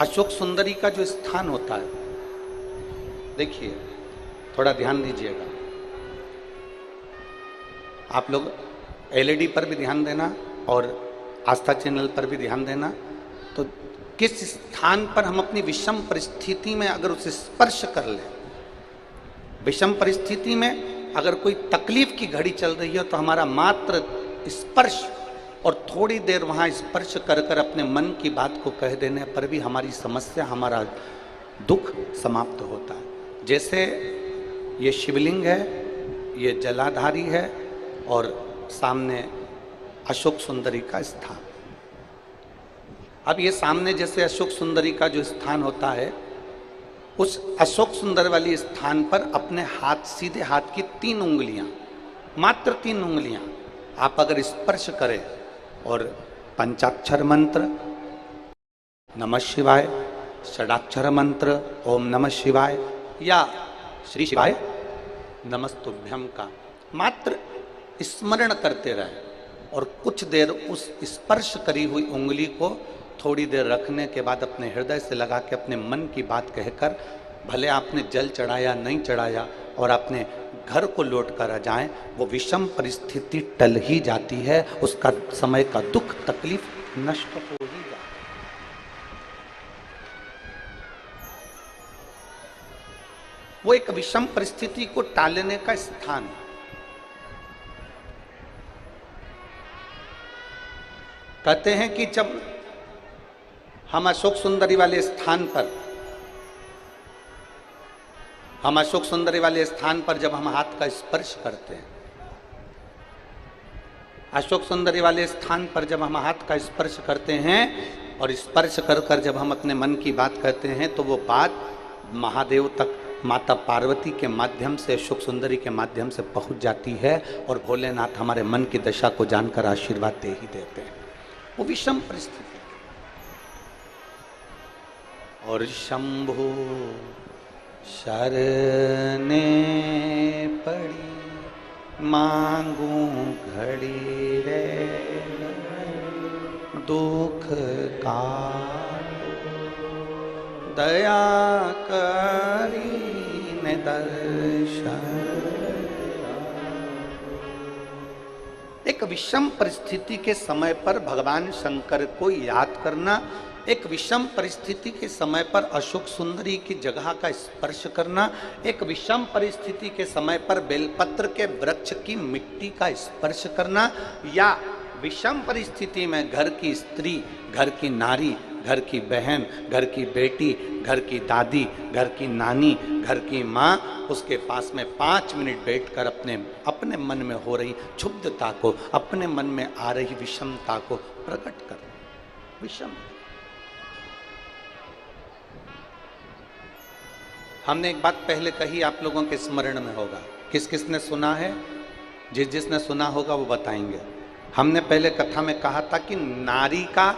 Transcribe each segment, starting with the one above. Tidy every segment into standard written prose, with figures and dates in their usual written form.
अशोक सुंदरी का जो स्थान होता है, देखिए थोड़ा ध्यान दीजिएगा आप लोग, एलईडी पर भी ध्यान देना और आस्था चैनल पर भी ध्यान देना। तो किस स्थान पर हम अपनी विषम परिस्थिति में अगर उसे स्पर्श कर ले, विषम परिस्थिति में अगर कोई तकलीफ की घड़ी चल रही है तो हमारा मात्र स्पर्श और थोड़ी देर वहाँ स्पर्श कर कर अपने मन की बात को कह देने पर भी हमारी समस्या, हमारा दुख समाप्त होता है। जैसे ये शिवलिंग है, ये जलाधारी है और सामने अशोक सुंदरी का स्थान। अब ये सामने जैसे अशोक सुंदरी का जो स्थान होता है, उस अशोक सुंदर वाली स्थान पर अपने हाथ, सीधे हाथ की 3 उंगलियां, मात्र 3 उंगलियां आप अगर स्पर्श करें और पंचाक्षर मंत्र नमः शिवाय, षडाक्षर मंत्र ओम नमः शिवाय या श्री शिवाय नमस्तुभ्यम का मात्र स्मरण करते रहे और कुछ देर उस स्पर्श करी हुई उंगली को थोड़ी देर रखने के बाद अपने हृदय से लगा के अपने मन की बात कहकर, भले आपने जल चढ़ाया नहीं चढ़ाया और अपने घर को लौट कर आ जाएं, वो विषम परिस्थिति टल ही जाती है, उसका समय का दुख तकलीफ नष्ट हो ही जाती है। वो एक विषम परिस्थिति को टालने का स्थान है। कहते हैं कि जब हम अशोक सुंदरी वाले स्थान पर, जब हम हाथ का स्पर्श करते हैं, अशोक सुंदरी वाले स्थान पर जब हम हाथ का स्पर्श करते हैं और स्पर्श कर कर जब हम अपने मन की बात कहते हैं, तो वो बात महादेव तक, माता पार्वती के माध्यम से, अशोक सुंदरी के माध्यम से पहुंच जाती है और भोलेनाथ हमारे मन की दशा को जानकर आशीर्वाद दे ही देते हैं। वो विषम परिस्थिति। और शंभु शरने पड़ी मांगू घड़ी रे दुख का दया करी ने दर्शन। एक विषम परिस्थिति के समय पर भगवान शंकर को याद करना, एक विषम परिस्थिति के समय पर अशोक सुंदरी की जगह का स्पर्श करना, एक विषम परिस्थिति के समय पर बेलपत्र के वृक्ष की मिट्टी का स्पर्श करना, या विषम परिस्थिति में घर की स्त्री, घर की नारी, घर की बहन, घर की बेटी, घर की दादी, घर की नानी, घर की माँ, उसके पास में 5 मिनट बैठकर अपने मन में हो रही क्षुब्धता को, अपने मन में आ रही विषमता को प्रकट कर। विषम हमने एक बात पहले कही, आप लोगों के स्मरण में होगा, किस किसने सुना है? जिसने सुना होगा वो बताएंगे। हमने पहले कथा में कहा था कि नारी का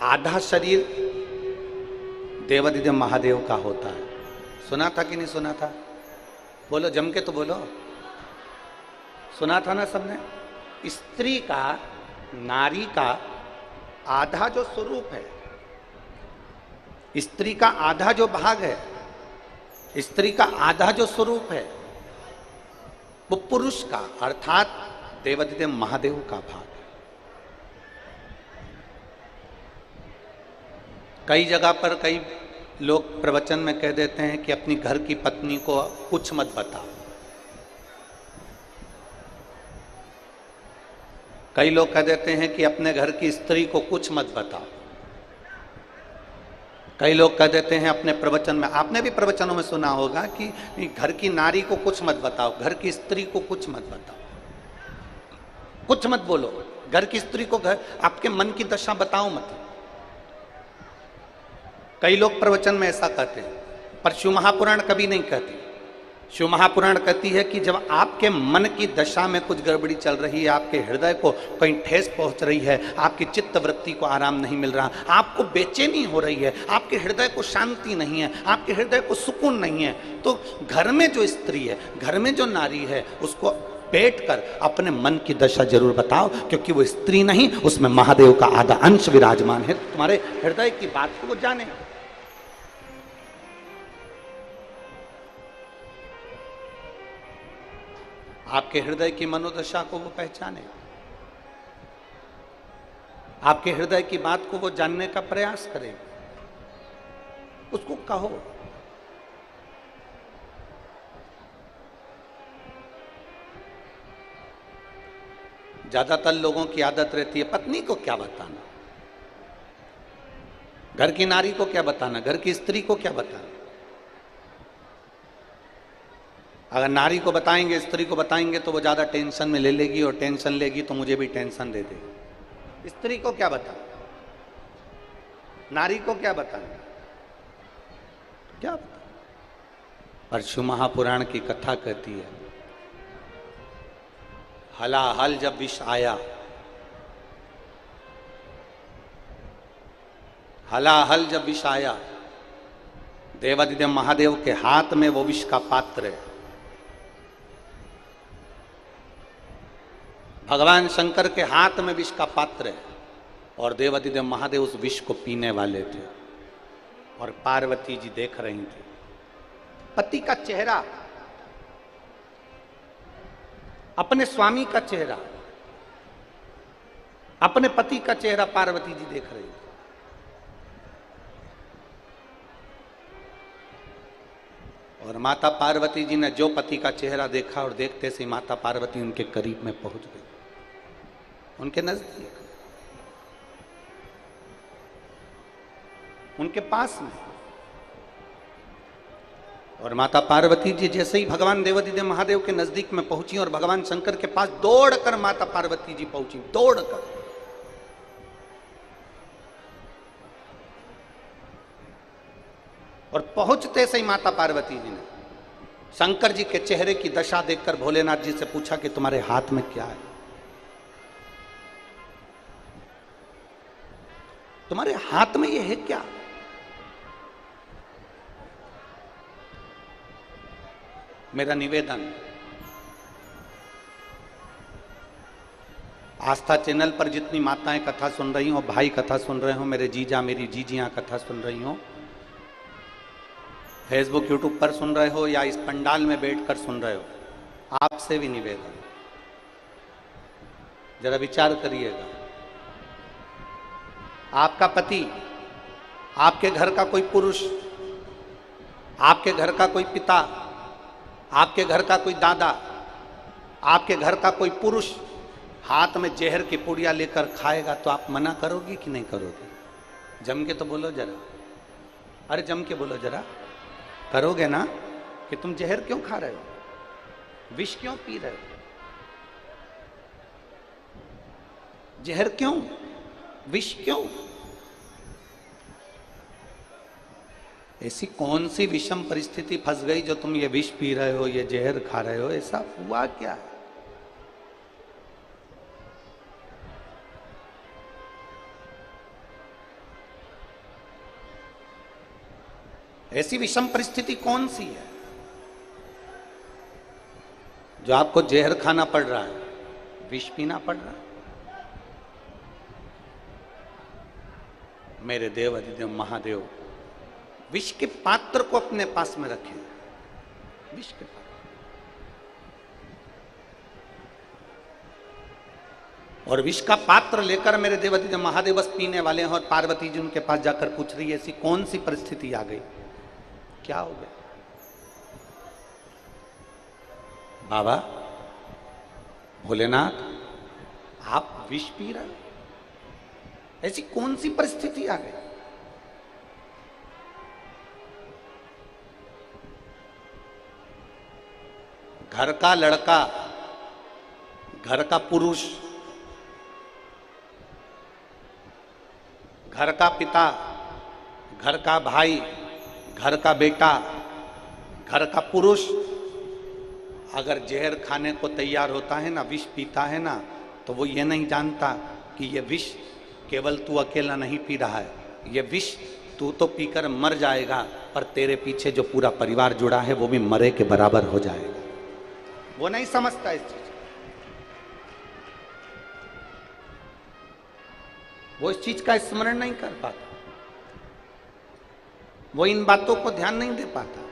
आधा शरीर देवादिदेव महादेव का होता है। सुना था कि नहीं सुना था? बोलो, जम के तो बोलो। सुना था ना सबने? स्त्री का, नारी का आधा जो स्वरूप है, स्त्री का आधा जो भाग है, स्त्री का आधा जो स्वरूप है, वो पुरुष का अर्थात देवादिदेव महादेव का भाग है। कई जगह पर कई लोग प्रवचन में कह देते हैं कि अपनी घर की पत्नी को कुछ मत बताओ। कई लोग कह देते हैं कि अपने घर की स्त्री को कुछ मत बताओ। कई लोग कह देते हैं अपने प्रवचन में, आपने भी प्रवचनों में सुना होगा कि घर की नारी को कुछ मत बताओ, घर की स्त्री को कुछ मत बताओ, कुछ मत बोलो, घर की स्त्री को आपके मन की दशा बताओ मत। कई लोग प्रवचन में ऐसा कहते हैं, पर शिव महापुराण कभी नहीं कहती। शिव महापुराण कहती है कि जब आपके मन की दशा में कुछ गड़बड़ी चल रही है, आपके हृदय को कहीं ठेस पहुंच रही है, आपकी चित्त वृत्ति को आराम नहीं मिल रहा, आपको बेचैनी हो रही है, आपके हृदय को शांति नहीं है, आपके हृदय को सुकून नहीं है, तो घर में जो स्त्री है, घर में जो नारी है, उसको बैठ कर अपने मन की दशा जरूर बताओ, क्योंकि वो स्त्री नहीं, उसमें महादेव का आधा अंश विराजमान है। तुम्हारे हृदय की बात को वो जाने, आपके हृदय की मनोदशा को वो पहचाने, आपके हृदय की बात को वो जानने का प्रयास करे, उसको कहो। ज्यादातर लोगों की आदत रहती है पत्नी को क्या बताना, घर की नारी को क्या बताना, घर की स्त्री को क्या बताना। अगर नारी को बताएंगे, स्त्री को बताएंगे तो वो ज्यादा टेंशन में ले लेगी, और टेंशन लेगी तो मुझे भी टेंशन दे देगी। स्त्री को क्या बताना, नारी को क्या बताना, क्या बताना। परशु महापुराण की कथा कहती है, हलाहल जब विष आया, हलाहल जब विष आया, देवादिदेव महादेव के हाथ में वो विष का पात्र है। भगवान शंकर के हाथ में विष का पात्र है, और देवादिदेव महादेव उस विष को पीने वाले थे, और पार्वती जी देख रही थी। पति का चेहरा, अपने स्वामी का चेहरा, अपने पति का चेहरा पार्वती जी देख रही थी। और माता पार्वती जी ने जो पति का चेहरा देखा, और देखते से माता पार्वती उनके करीब में पहुंच गई, उनके नजदीक, उनके पास में। और माता पार्वती जी जैसे ही भगवान देवादिदेव महादेव के नजदीक में पहुंची, और भगवान शंकर के पास दौड़कर माता पार्वती जी पहुंची, दौड़कर। और पहुंचते से ही माता पार्वती जी ने शंकर जी के चेहरे की दशा देखकर भोलेनाथ जी से पूछा कि तुम्हारे हाथ में क्या है, तुम्हारे हाथ में ये है क्या। मेरा निवेदन, आस्था चैनल पर जितनी माताएं कथा सुन रही हो, भाई कथा सुन रहे हो, मेरे जीजा मेरी जीजियां कथा सुन रही हो, फेसबुक यूट्यूब पर सुन रहे हो, या इस पंडाल में बैठकर सुन रहे हो, आपसे भी निवेदन, जरा विचार करिएगा। आपका पति, आपके घर का कोई पुरुष, आपके घर का कोई पिता, आपके घर का कोई दादा, आपके घर का कोई पुरुष हाथ में जहर की पुड़िया लेकर खाएगा तो आप मना करोगे कि नहीं करोगे? जम के तो बोलो जरा, अरे जम के बोलो जरा, करोगे ना कि तुम जहर क्यों खा रहे हो, विष क्यों पी रहे हो, जहर क्यों, विष क्यों? ऐसी कौन सी विषम परिस्थिति फंस गई जो तुम ये विष पी रहे हो, ये जहर खा रहे हो? ऐसा हुआ क्या है? ऐसी विषम परिस्थिति कौन सी है जो आपको जहर खाना पड़ रहा है, विष पीना पड़ रहा है? मेरे देव अधिदेव महादेव विष के पात्र को अपने पास में रखें, विष के पात्र, और विष का पात्र लेकर मेरे देव अधिदेव महादेव बस पीने वाले हैं। और पार्वती जी उनके पास जाकर पूछ रही है, ऐसी कौन सी परिस्थिति आ गई, क्या हो गया? बाबा भोलेनाथ, आप विष पी रहे हो, ऐसी कौन सी परिस्थिति आ गई? घर का लड़का, घर का पुरुष, घर का पिता, घर का भाई, घर का बेटा, घर का पुरुष अगर जहर खाने को तैयार होता है ना, विष पीता है ना, तो वो ये नहीं जानता कि ये विष केवल तू अकेला नहीं पी रहा है, ये विष तू तो पीकर मर जाएगा, पर तेरे पीछे जो पूरा परिवार जुड़ा है वो भी मरे के बराबर हो जाएगा। वो नहीं समझता इस चीज। वो इस चीज का स्मरण नहीं कर पाता, वो इन बातों को ध्यान नहीं दे पाता,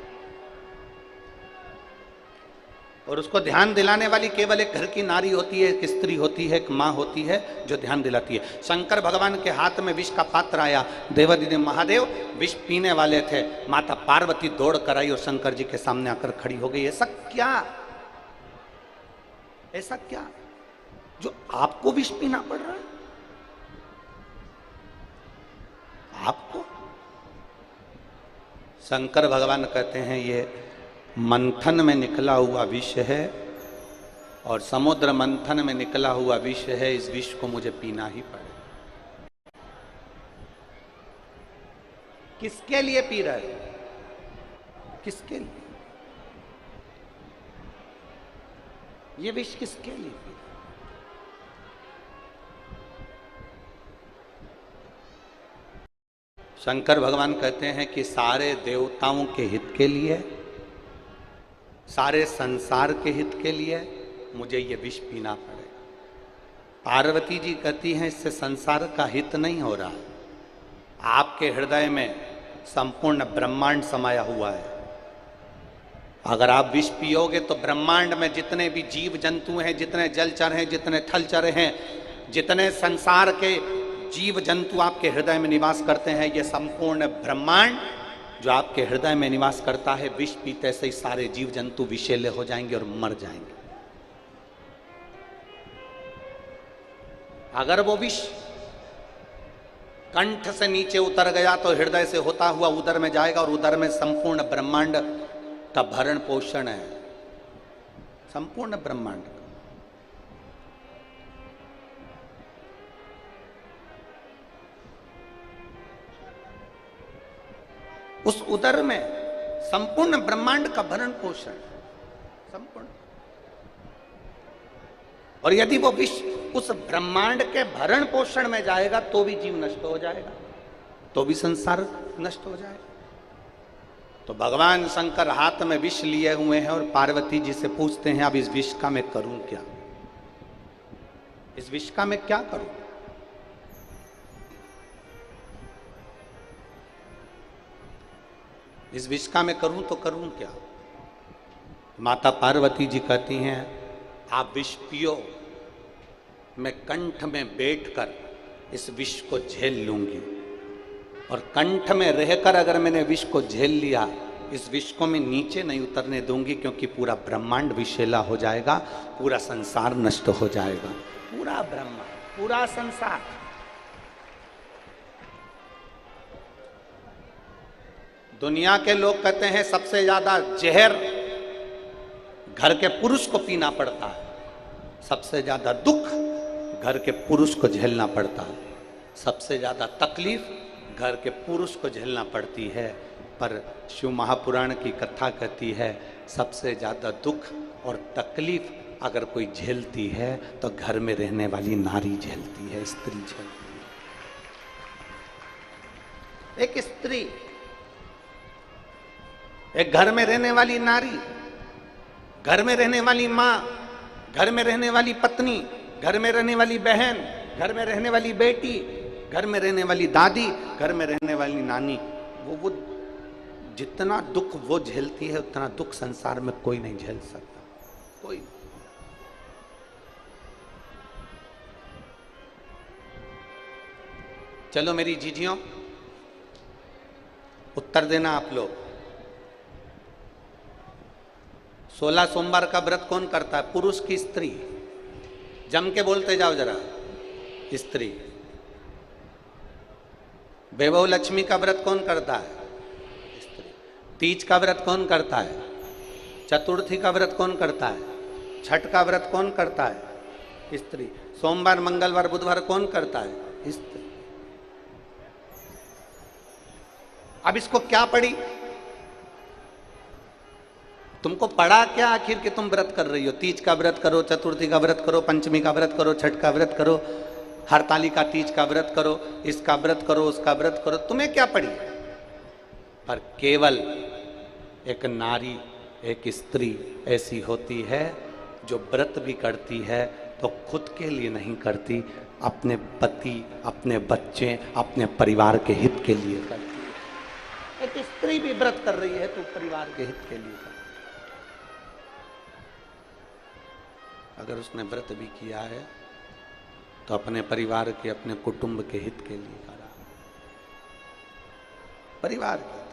और उसको ध्यान दिलाने वाली केवल एक घर की नारी होती है, एक स्त्री होती है, एक माँ होती है जो ध्यान दिलाती है। शंकर भगवान के हाथ में विष का पात्र आया, देवादिदेव महादेव विष पीने वाले थे, माता पार्वती दौड़ कर आई और शंकर जी के सामने आकर खड़ी हो गई। ऐसा क्या, ऐसा क्या जो आपको विष पीना पड़ रहा है? आपको? शंकर भगवान कहते हैं ये मंथन में निकला हुआ विष है, और समुद्र मंथन में निकला हुआ विष है, इस विष को मुझे पीना ही पड़ेगा। किसके लिए पी रहे हो? किसके लिए ये विष, किसके लिए पी रहे? शंकर भगवान कहते हैं कि सारे देवताओं के हित के लिए, सारे संसार के हित के लिए मुझे ये विष पीना पड़ेगा। पार्वती जी कहती हैं इससे संसार का हित नहीं हो रहा, आपके हृदय में संपूर्ण ब्रह्मांड समाया हुआ है। अगर आप विष पियोगे तो ब्रह्मांड में जितने भी जीव जंतु हैं, जितने जलचर हैं, जितने थलचर हैं, जितने संसार के जीव जंतु आपके हृदय में निवास करते हैं, ये संपूर्ण ब्रह्मांड जो आपके हृदय में निवास करता है, विष पीते से ही सारे जीव जंतु विषैले हो जाएंगे और मर जाएंगे। अगर वो विष कंठ से नीचे उतर गया तो हृदय से होता हुआ उदर में जाएगा, और उदर में संपूर्ण ब्रह्मांड का भरण पोषण है, संपूर्ण ब्रह्मांड। उस उदर में संपूर्ण ब्रह्मांड का भरण पोषण, संपूर्ण। और यदि वो विष उस ब्रह्मांड के भरण पोषण में जाएगा तो भी जीव नष्ट हो जाएगा, तो भी संसार नष्ट हो जाएगा। तो भगवान शंकर हाथ में विष लिए हुए हैं और पार्वती जी से पूछते हैं अब इस विष का मैं करूं क्या, इस विष का मैं क्या करूं? इस विष का मैं करूं तो करूं क्या? माता पार्वती जी कहती हैं आप विष पियो, मैं कंठ में बैठकर इस विष को झेल लूंगी, और कंठ में रहकर अगर मैंने विष को झेल लिया, इस विष को मैं नीचे नहीं उतरने दूंगी, क्योंकि पूरा ब्रह्मांड विषैला हो जाएगा, पूरा संसार नष्ट हो जाएगा, पूरा ब्रह्मांड, पूरा संसार। दुनिया के लोग कहते हैं सबसे ज्यादा जहर घर के पुरुष को पीना पड़ता है, सबसे ज्यादा दुख घर के पुरुष को झेलना पड़ता है, सबसे ज्यादा तकलीफ घर के पुरुष को झेलना पड़ती है। पर शिव महापुराण की कथा कहती है सबसे ज्यादा दुख और तकलीफ अगर कोई झेलती है तो घर में रहने वाली नारी झेलती है, स्त्री झेलती है। एक स्त्री, एक घर में रहने वाली नारी, घर में रहने वाली माँ, घर में रहने वाली पत्नी, घर में रहने वाली बहन, घर में रहने वाली बेटी, घर में रहने वाली दादी, घर में रहने वाली नानी, वो जितना दुख वो झेलती है उतना दुख संसार में कोई नहीं झेल सकता, कोई। चलो मेरी जीजियों, उत्तर देना आप लोग। 16 सोमवार का व्रत कौन करता है, पुरुष की स्त्री? जम के बोलते जाओ जरा, स्त्री। वैभव लक्ष्मी का व्रत कौन करता है? स्त्री। तीज का व्रत कौन करता है? चतुर्थी का व्रत कौन करता है? छठ का व्रत कौन करता है? स्त्री। सोमवार, मंगलवार, बुधवार कौन करता है? स्त्री। अब इसको क्या पड़ी? तुमको पड़ा क्या आखिर कि तुम व्रत कर रही हो? तीज का व्रत करो, चतुर्थी का व्रत करो, पंचमी का व्रत करो, छठ का व्रत करो, हरताली का तीज का व्रत करो, इसका व्रत करो, उसका व्रत करो, तुम्हें क्या पड़ी? पर केवल एक नारी, एक स्त्री ऐसी होती है जो व्रत भी करती है तो खुद के लिए नहीं करती, अपने पति, अपने बच्चे, अपने परिवार के हित के लिए करती है। एक स्त्री भी व्रत कर रही है तो परिवार के हित के लिए करती है। अगर उसने व्रत भी किया है तो अपने परिवार के, अपने कुटुंब के हित के लिए करा, परिवार के।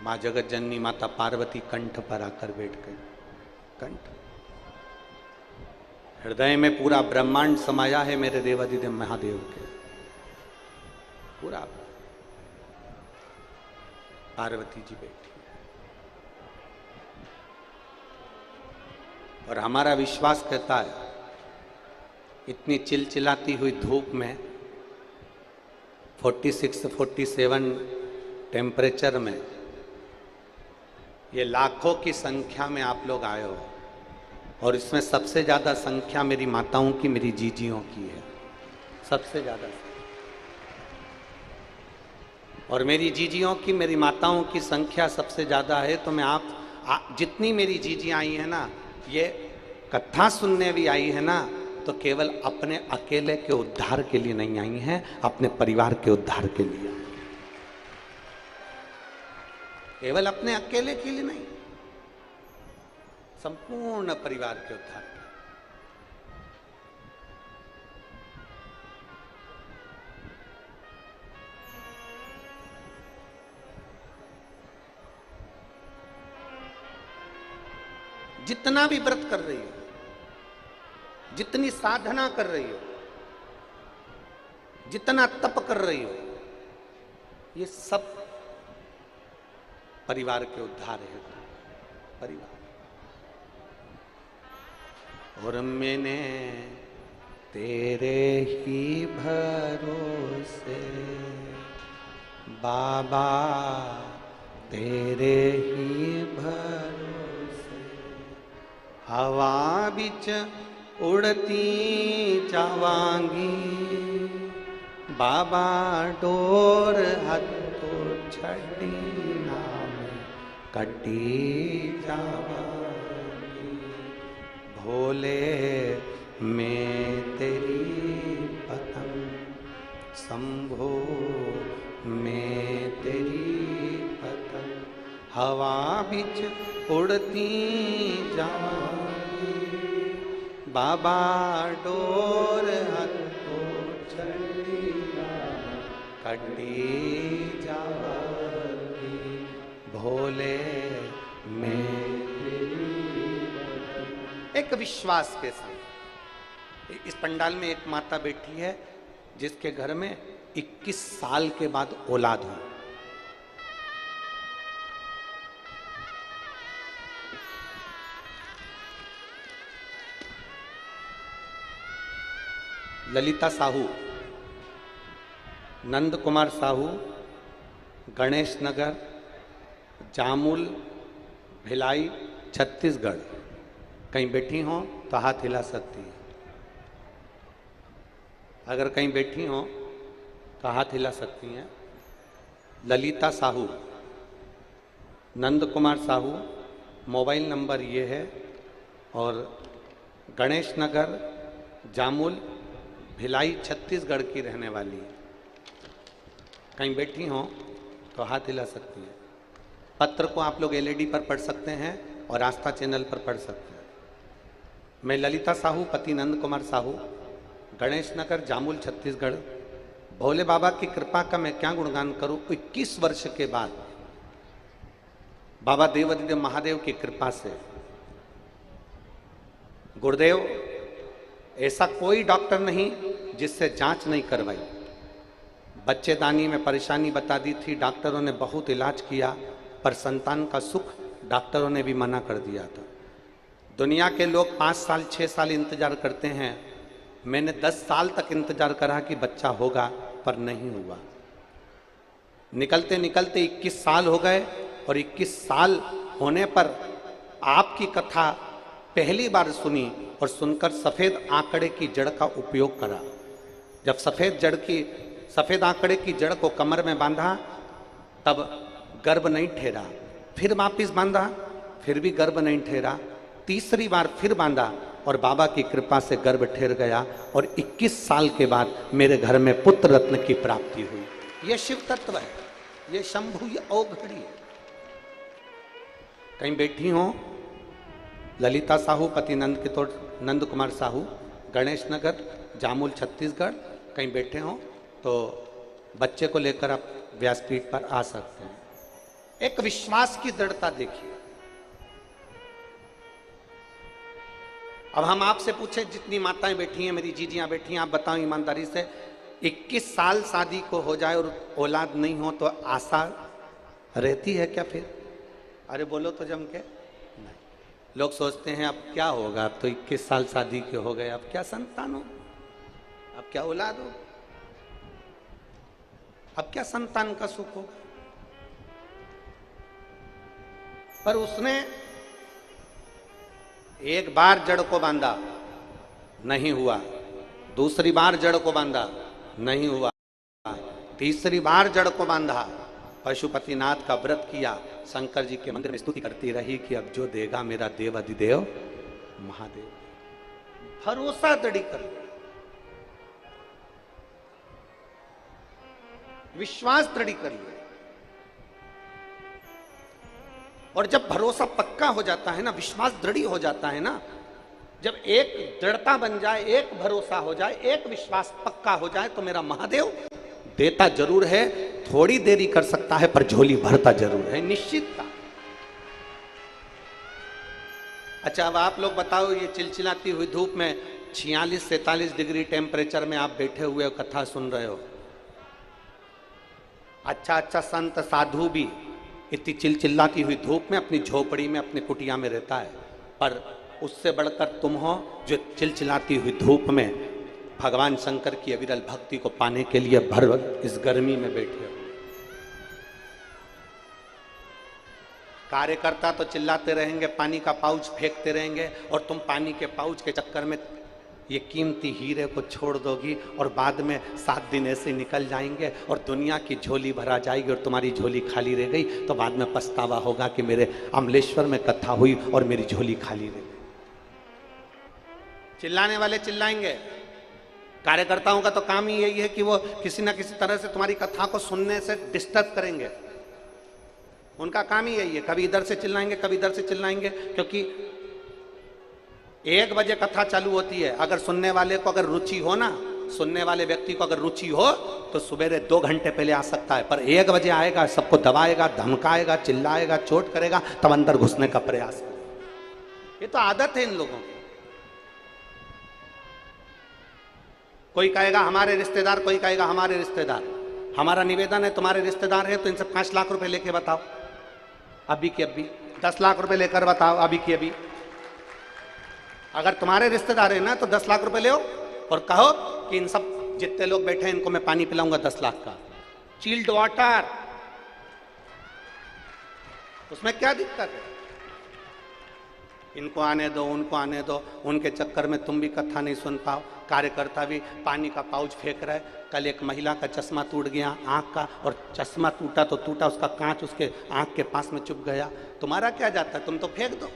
माँ जगत जननी माता पार्वती कंठ पर आकर बैठ गई। कंठ, हृदय में पूरा ब्रह्मांड समाया है मेरे देवादिदेव महादेव के, पूरा। पार्वती जी बैठी और हमारा विश्वास कहता है इतनी चिलचिलाती हुई धूप में 46-47 टेम्परेचर में ये लाखों की संख्या में आप लोग आए हो, और इसमें सबसे ज्यादा संख्या मेरी माताओं की, मेरी जीजियों की है, सबसे ज्यादा। और मेरी जीजियों की, मेरी माताओं की संख्या सबसे ज्यादा है। तो मैं जितनी मेरी जीजियां आई है ना, ये कथा सुनने भी आई है ना, तो केवल अपने अकेले के उद्धार के लिए नहीं आई हैं, अपने परिवार के उद्धार के लिए। केवल अपने अकेले के लिए नहीं, संपूर्ण परिवार के उद्धार के। जितना भी व्रत कर रही हो, जितनी साधना कर रही हो, जितना तप कर रही हो, ये सब परिवार के उद्धार है। परिवार। और मैंने तेरे ही भरोसे बाबा, तेरे ही भरोसे हवा बिच उड़ती जावांगी, बाबा डोर हथो छड़ी नाम कटी जावांगी। भोले मैं तेरी पतंग, शंभो मैं तेरी पतंग, हवा बिच उड़ती जावांगी, बाबा डोर हथो छड़ी कटी जावांगी। भोले मैं एक विश्वास के साथ। इस पंडाल में एक माता बैठी है जिसके घर में 21 साल के बाद औलाद हुई। ललिता साहू, नंद कुमार साहू, गणेश नगर, जामुल, भिलाई, छत्तीसगढ़। कहीं बैठी हो तो हाथ हिला सकती है। अगर कहीं बैठी हो तो हाथ हिला सकती हैं। ललिता साहू, नंद कुमार साहू, मोबाइल नंबर ये है, और गणेश नगर, जामुल, भिलाई, छत्तीसगढ़ की रहने वाली है। कहीं बैठी हो तो हाथ हिला सकती है। पत्र को आप लोग एलईडी पर पढ़ सकते हैं और आस्था चैनल पर पढ़ सकते हैं। मैं ललिता साहू, पति नंद कुमार साहू, गणेश नगर, जामुल, छत्तीसगढ़। भोले बाबा की कृपा का मैं क्या गुणगान करूं। 21 वर्ष के बाद बाबा देवादिदेव महादेव की कृपा से, गुरुदेव ऐसा कोई डॉक्टर नहीं जिससे जांच नहीं करवाई। बच्चेदानी में परेशानी बता दी थी, डॉक्टरों ने बहुत इलाज किया, पर संतान का सुख डॉक्टरों ने भी मना कर दिया था। दुनिया के लोग 5 साल 6 साल इंतजार करते हैं, मैंने 10 साल तक इंतजार करा कि बच्चा होगा, पर नहीं हुआ। निकलते निकलते 21 साल हो गए, और 21 साल होने पर आपकी कथा पहली बार सुनी और सुनकर सफ़ेद आंकड़े की जड़ का उपयोग करा। जब सफ़ेद आंकड़े की जड़ को कमर में बांधा तब गर्भ नहीं ठहरा, फिर वापिस बांधा फिर भी गर्भ नहीं ठहरा, तीसरी बार फिर बांधा और बाबा की कृपा से गर्भ ठहर गया और 21 साल के बाद मेरे घर में पुत्र रत्न की प्राप्ति हुई। यह शिव तत्व है, यह शंभु, यह अवघड़ी है। कहीं बैठी हो ललिता साहू पति नंद कुमार साहू, गणेश नगर, जामुल, छत्तीसगढ़, कहीं बैठे हो तो बच्चे को लेकर आप व्यासपीठ पर आ सकते हैं। एक विश्वास की दृढ़ता देखिए। अब हम आपसे पूछे, जितनी माताएं बैठी हैं, मेरी जीजियां बैठी हैं, आप बताओ ईमानदारी से, 21 साल शादी को हो जाए और औलाद नहीं हो तो आशा रहती है क्या फिर? अरे बोलो तो जम के नहीं। लोग सोचते हैं अब क्या होगा, अब तो 21 साल शादी के हो गए, अब क्या संतान हो, अब क्या औलाद हो, अब क्या संतान का सुख हो। पर उसने एक बार जड़ को बांधा, नहीं हुआ, दूसरी बार जड़ को बांधा, नहीं हुआ, तीसरी बार जड़ को बांधा, पशुपतिनाथ का व्रत किया, शंकर जी के मंदिर में स्तुति करती रही कि अब जो देगा मेरा देव अधिदेव महादेव। भरोसा दृढ़ कर, विश्वास दृढ़ कर लिया। और जब भरोसा पक्का हो जाता है ना, विश्वास दृढ़ हो जाता है ना, जब एक दृढ़ता बन जाए, एक भरोसा हो जाए, एक विश्वास पक्का हो जाए, तो मेरा महादेव देता जरूर है, थोड़ी देरी कर सकता है पर झोली भरता जरूर है, निश्चितता। अच्छा अब आप लोग बताओ, ये चिलचिलाती हुई धूप में 46-47 डिग्री टेम्परेचर में आप बैठे हुए हो, कथा सुन रहे हो, अच्छा संत साधु भी इतनी चिलचिल्लाती हुई धूप में अपनी झोपड़ी में, अपनी कुटिया में रहता है, पर उससे बढ़कर तुम हो जो चिलचिलाती हुई धूप में भगवान शंकर की अविरल भक्ति को पाने के लिए भर इस गर्मी में बैठे हो। कार्यकर्ता तो चिल्लाते रहेंगे, पानी का पाउच फेंकते रहेंगे, और तुम पानी के पाउच के चक्कर में ये कीमती हीरे को छोड़ दोगी, और बाद में 7 दिन ऐसे निकल जाएंगे और दुनिया की झोली भरा जाएगी और तुम्हारी झोली खाली रह गई, तो बाद में पछतावा होगा कि मेरे अमलेश्वर में कथा हुई और मेरी झोली खाली रह गई। चिल्लाने वाले चिल्लाएंगे, कार्यकर्ताओं का तो काम ही यही है कि वो किसी ना किसी तरह से तुम्हारी कथा को सुनने से डिस्टर्ब करेंगे, उनका काम ही यही है, कभी इधर से चिल्लाएंगे, कभी इधर से चिल्लाएंगे, क्योंकि 1 बजे कथा चालू होती है, अगर सुनने वाले को अगर रुचि हो ना, सुनने वाले व्यक्ति को अगर रुचि हो तो सुबह 2 घंटे पहले आ सकता है, पर 1 बजे आएगा, सबको दबाएगा, धमकाएगा, चिल्लाएगा, चोट करेगा, तब अंदर घुसने का प्रयास करेगा। ये तो आदत है इन लोगों की। कोई कहेगा हमारे रिश्तेदार, कोई कहेगा हमारे रिश्तेदार। हमारा निवेदन है, तुम्हारे रिश्तेदार है तो इनसे 5 लाख रुपए लेके बताओ, अभी की अभी 10 लाख रुपए लेकर बताओ, अभी की अभी। अगर तुम्हारे रिश्तेदार है ना तो 10 लाख रुपए ले और कहो कि इन सब जितने लोग बैठे हैं इनको मैं पानी पिलाऊंगा 10 लाख का, चिल्ड वाटर, उसमें क्या दिक्कत है? इनको आने दो, उनको आने दो, उनके चक्कर में तुम भी कथा नहीं सुन पाओ, कार्यकर्ता भी पानी का पाउच फेंक रहा है। कल एक महिला का चश्मा टूट गया आंख का, और चश्मा टूटा तो टूटा, उसका कांच उसके आंख के पास में चुभ गया, तुम्हारा क्या जाता है, तुम तो फेंक दो।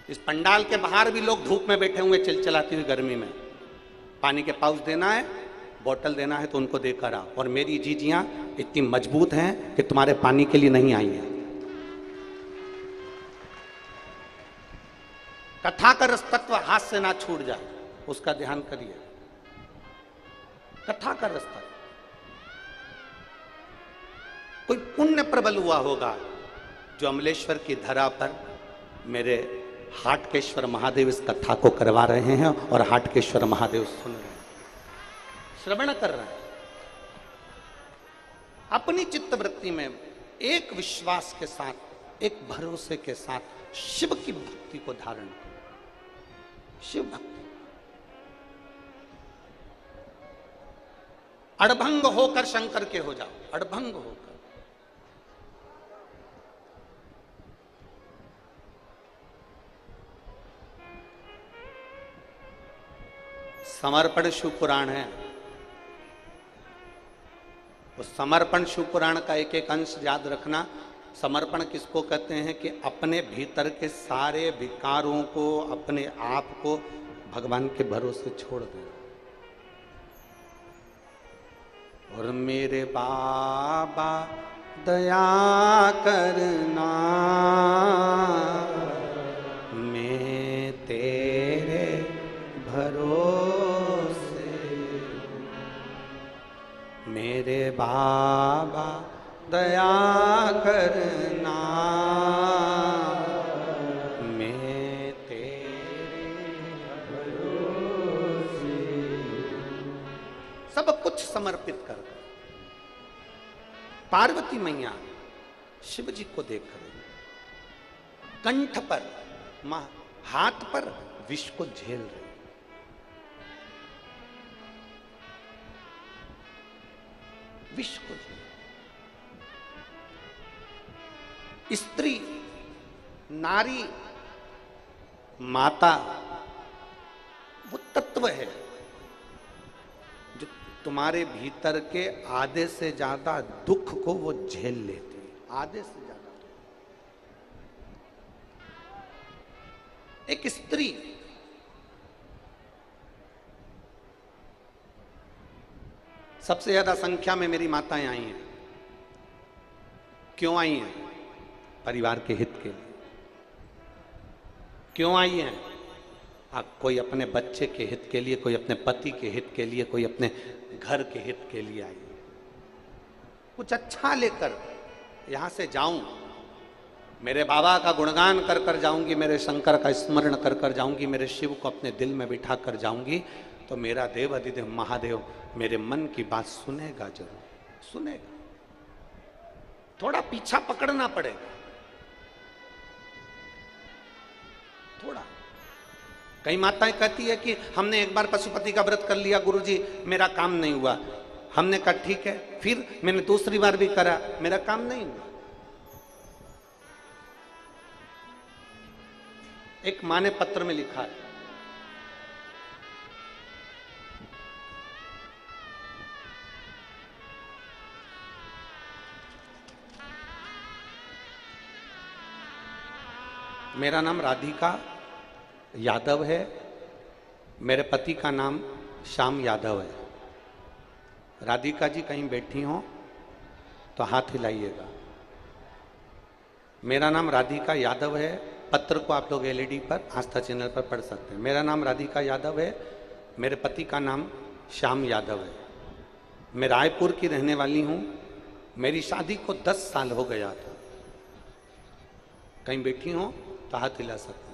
इस पंडाल के बाहर भी लोग धूप में बैठे हुए चिलचिलाती हुई गर्मी में, पानी के पाउच देना है, बोतल देना है तो उनको देकर आओ। और मेरी जीजियां इतनी मजबूत हैं कि तुम्हारे पानी के लिए नहीं आई हैं। कथा का रस तत्व हाथ से ना छूट जाए, उसका ध्यान करिए। कथा का रस तत्व कोई पुण्य प्रबल हुआ होगा जो अमलेश्वर की धरा पर मेरे हाटकेश्वर महादेव इस कथा को करवा रहे हैं, और हाटकेश्वर महादेव सुन रहे हैं, श्रवण कर रहे हैं। अपनी चित्तवृत्ति में एक विश्वास के साथ, एक भरोसे के साथ शिव की भक्ति को धारण करो। शिव भक्ति अड़भंग होकर शंकर के हो जाओ, अड़भंग होकर। समर्पण शिव पुराण है, उस समर्पण शिवपुराण का एक एक अंश याद रखना। समर्पण किसको कहते हैं कि अपने भीतर के सारे विकारों को, अपने आप को भगवान के भरोसे छोड़ देना। और मेरे बाबा दया करना, मैं तेरे भरोसे, मेरे बाबा दया करना, मैं तेरे भरोसे। सब कुछ समर्पित कर पार्वती मैया शिव जी को देख रही, कंठ पर हाथ पर विष को झेल रही। विष को झेल, स्त्री, नारी, माता वो तत्व है जो तुम्हारे भीतर के आधे से ज्यादा दुख को वो झेल लेती है। आधे से ज्यादा एक स्त्री सबसे ज्यादा संख्या में मेरी माताएं आई हैं। क्यों आई हैं? परिवार के हित के लिए। क्यों आई हैं? कोई अपने बच्चे के हित के लिए, कोई अपने पति के हित के लिए, कोई अपने घर के हित के लिए आई। कुछ अच्छा लेकर यहां से जाऊं, मेरे बाबा का गुणगान कर कर जाऊंगी, मेरे शंकर का स्मरण कर कर जाऊंगी, मेरे शिव को अपने दिल में बिठा कर जाऊंगी, तो मेरा देव अधिदेव महादेव मेरे मन की बात सुनेगा, जरूर सुनेगा। थोड़ा पीछा पकड़ना पड़ेगा, थोड़ा। कई माताएं कहती है कि हमने एक बार पशुपति का व्रत कर लिया गुरुजी, मेरा काम नहीं हुआ। हमने कहा ठीक है, फिर मैंने दूसरी बार भी करा, मेरा काम नहीं हुआ। एक मां ने पत्र में लिखा है, मेरा नाम राधिका यादव है, मेरे पति का नाम श्याम यादव है। राधिका जी कहीं बैठी हो तो हाथ हिलाइएगा। मेरा नाम राधिका यादव है। पत्र को आप लोग एलईडी पर आस्था चैनल पर पढ़ सकते हैं। मेरा नाम राधिका यादव है, मेरे पति का नाम श्याम यादव है। मैं रायपुर की रहने वाली हूँ। मेरी शादी को 10 साल हो गया था। कहीं बैठी हो तो हाथ हिला सकते हैं।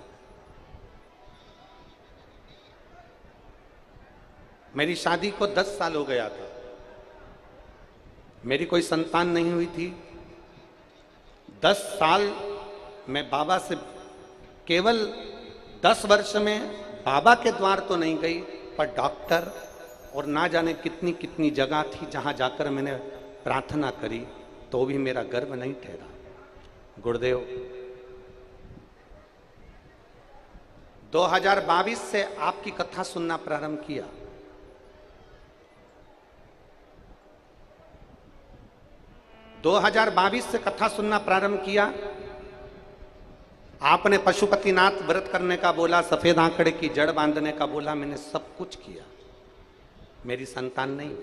मेरी शादी को 10 साल हो गया था। मेरी कोई संतान नहीं हुई थी। 10 साल मैं बाबा से, केवल 10 वर्ष में बाबा के द्वार तो नहीं गई, पर डॉक्टर और ना जाने कितनी कितनी जगह थी जहां जाकर मैंने प्रार्थना करी, तो भी मेरा गर्भ नहीं ठहरा। गुरुदेव, 2022 से आपकी कथा सुनना प्रारंभ किया। दो 2022 से कथा सुनना प्रारंभ किया। आपने पशुपतिनाथ व्रत करने का बोला, सफेद आंकड़े की जड़ बांधने का बोला, मैंने सब कुछ किया, मेरी संतान नहीं।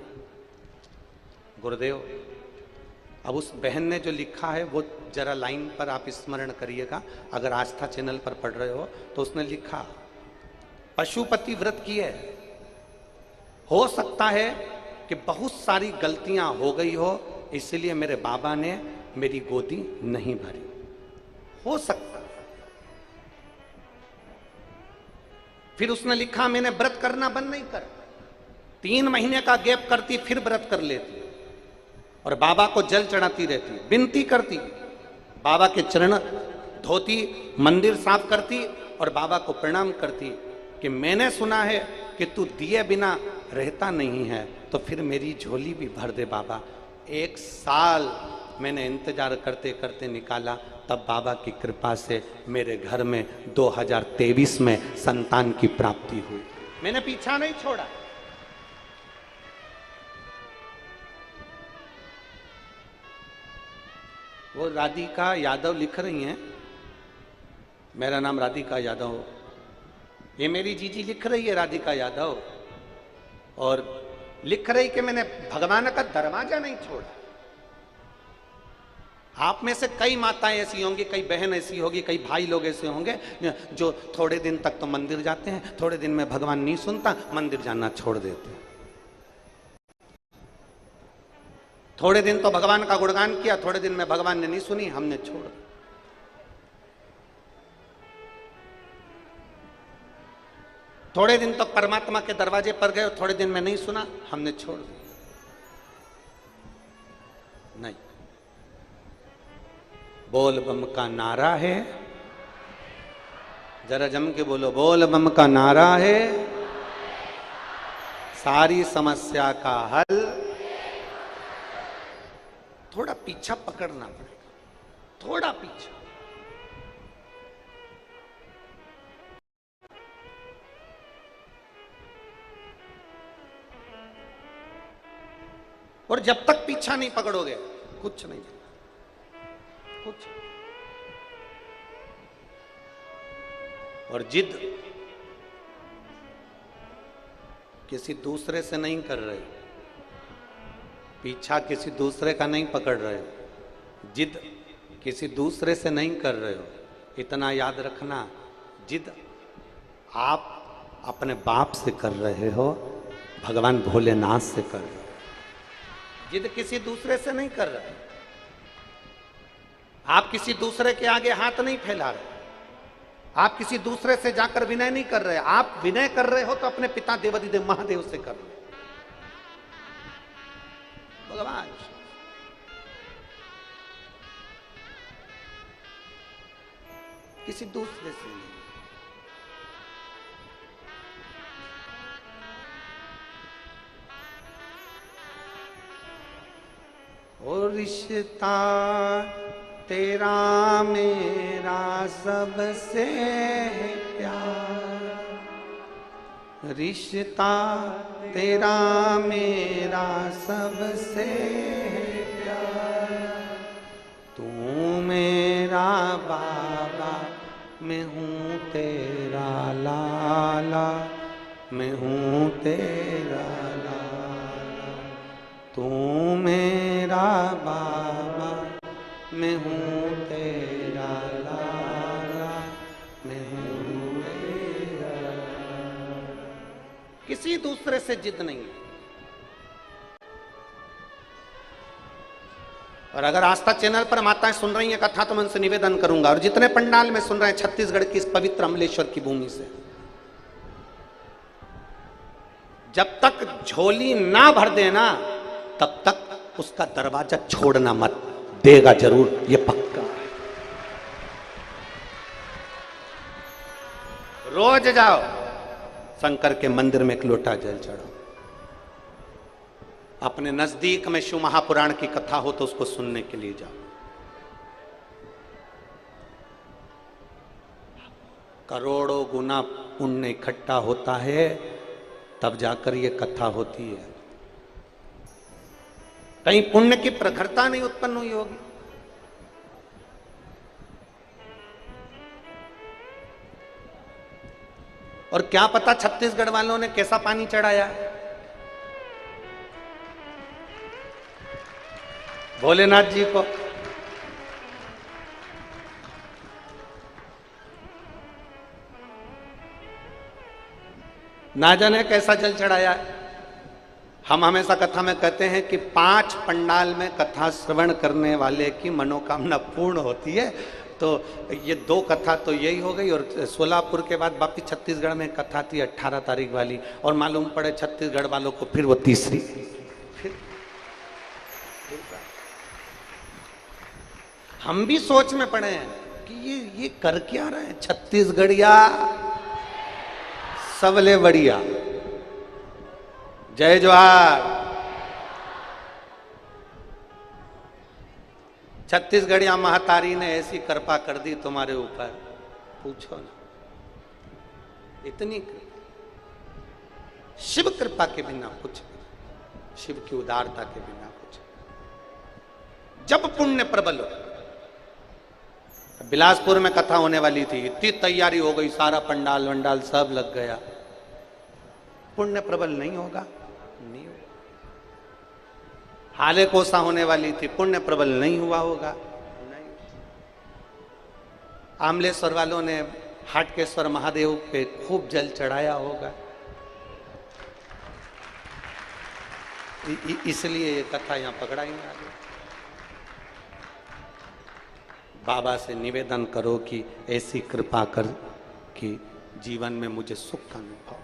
गुरुदेव, अब उस बहन ने जो लिखा है वो जरा लाइन पर आप स्मरण करिएगा। अगर आस्था चैनल पर पढ़ रहे हो तो उसने लिखा, पशुपति व्रत किए, हो सकता है कि बहुत सारी गलतियां हो गई हो, इसलिए मेरे बाबा ने मेरी गोदी नहीं भरी। हो सकता। फिर उसने लिखा, मैंने व्रत करना बंद नहीं कर, 3 महीने का गैप करती, फिर व्रत कर लेती और बाबा को जल चढ़ाती रहती, विनती करती, बाबा के चरण धोती, मंदिर साफ करती और बाबा को प्रणाम करती कि मैंने सुना है कि तू दिए बिना रहता नहीं है, तो फिर मेरी झोली भी भर दे बाबा। 1 साल मैंने इंतजार करते करते निकाला, तब बाबा की कृपा से मेरे घर में 2023 में संतान की प्राप्ति हुई। मैंने पीछा नहीं छोड़ा। वो राधिका यादव लिख रही हैं, मेरा नाम राधिका यादव, ये मेरी जीजी लिख रही है राधिका यादव, और लिख रही कि मैंने भगवान का दरवाजा नहीं छोड़ा। आप में से कई माताएं ऐसी होंगी, कई बहन ऐसी होगी, कई भाई लोग ऐसे होंगे जो थोड़े दिन तक तो मंदिर जाते हैं, थोड़े दिन में भगवान नहीं सुनता, मंदिर जाना छोड़ देते हैं। थोड़े दिन तो भगवान का गुणगान किया, थोड़े दिन में भगवान ने नहीं सुनी, हमने छोड़। थोड़े दिन तक परमात्मा के दरवाजे पर गए, थोड़े दिन में नहीं सुना, हमने छोड़ दिया। नहीं, बोल बम का नारा है, जरा जम के बोलो, बोल बम का नारा है, सारी समस्या का हल। थोड़ा पीछा पकड़ना पड़ेगा, थोड़ा पीछा। और जब तक पीछा नहीं पकड़ोगे कुछ नहीं, कुछ। और जिद किसी दूसरे से नहीं कर रहे, पीछा किसी दूसरे का नहीं पकड़ रहे हो, जिद किसी दूसरे से नहीं कर रहे हो। इतना याद रखना, जिद आप अपने बाप से कर रहे हो, भगवान भोलेनाथ से कर रहे हो। जिद किसी दूसरे से नहीं कर रहे, आप किसी दूसरे के आगे हाथ नहीं फैला रहे, आप किसी दूसरे से जाकर विनय नहीं कर रहे। आप विनय कर रहे हो तो अपने पिता देवाधिदेव महादेव से कर रहे हो, भगवान। किसी दूसरे से नहीं। ओ रिश्ता तेरा मेरा सबसे प्यार, रिश्ता तेरा मेरा सबसे प्यार, तू मेरा बाबा, मैं हूँ तेरा लाला, मैं हूँ तेरा लाला, तू मेरा बाबा, मैं हूँ तेरा लाला, मैं हूँ तेरा लाला। किसी दूसरे से जिद नहीं है। और अगर आस्था चैनल पर माताएं सुन रही हैं कथा, तो मैं उनसे निवेदन करूंगा, और जितने पंडाल में सुन रहे हैं छत्तीसगढ़ की इस पवित्र अमलेश्वर की भूमि से, जब तक झोली ना भर देना तब तक उसका दरवाजा छोड़ना मत, देगा जरूर, ये पक्का। रोज जाओ शंकर के मंदिर में एक लोटा जल चढ़ाओ, अपने नजदीक में शिव महापुराण की कथा हो तो उसको सुनने के लिए जाओ। करोड़ों गुना पुण्य इकट्ठा होता है, तब जाकर ये कथा होती है। कहीं पुण्य की प्रखरता नहीं उत्पन्न हुई होगी। और क्या पता छत्तीसगढ़ वालों ने कैसा पानी चढ़ाया भोलेनाथ जी को। ना जाने कैसा जल चढ़ाया। हम हमेशा कथा में कहते हैं कि 5 पंडाल में कथा श्रवण करने वाले की मनोकामना पूर्ण होती है। तो ये 2 कथा तो यही हो गई, और सोलापुर के बाद बाकी छत्तीसगढ़ में कथा थी 18 तारीख वाली, और मालूम पड़े छत्तीसगढ़ वालों को फिर वो तीसरी। फिर हम भी सोच में पड़े हैं कि ये कर क्या रहे हैं छत्तीसगढ़िया, सबले बढ़िया। जय जोहार। छत्तीसगढ़िया महतारी ने ऐसी कृपा कर दी तुम्हारे ऊपर, पूछो ना। इतनी शिव कृपा के बिना कुछ नहीं, शिव की उदारता के बिना कुछ। जब पुण्य प्रबल हो, बिलासपुर में कथा होने वाली थी, इतनी तैयारी हो गई, सारा पंडाल वंडाल सब लग गया, पुण्य प्रबल नहीं होगा, नहीं होगा। हाले कोसा होने वाली थी, पुण्य प्रबल नहीं हुआ होगा, नहीं। आमलेश्वर वालों ने हाटकेश्वर महादेव पे खूब जल चढ़ाया होगा, इसलिए ये कथा यहां पकड़ाई आ गई। बाबा से निवेदन करो कि ऐसी कृपा कर कि जीवन में मुझे सुख का अनुभव।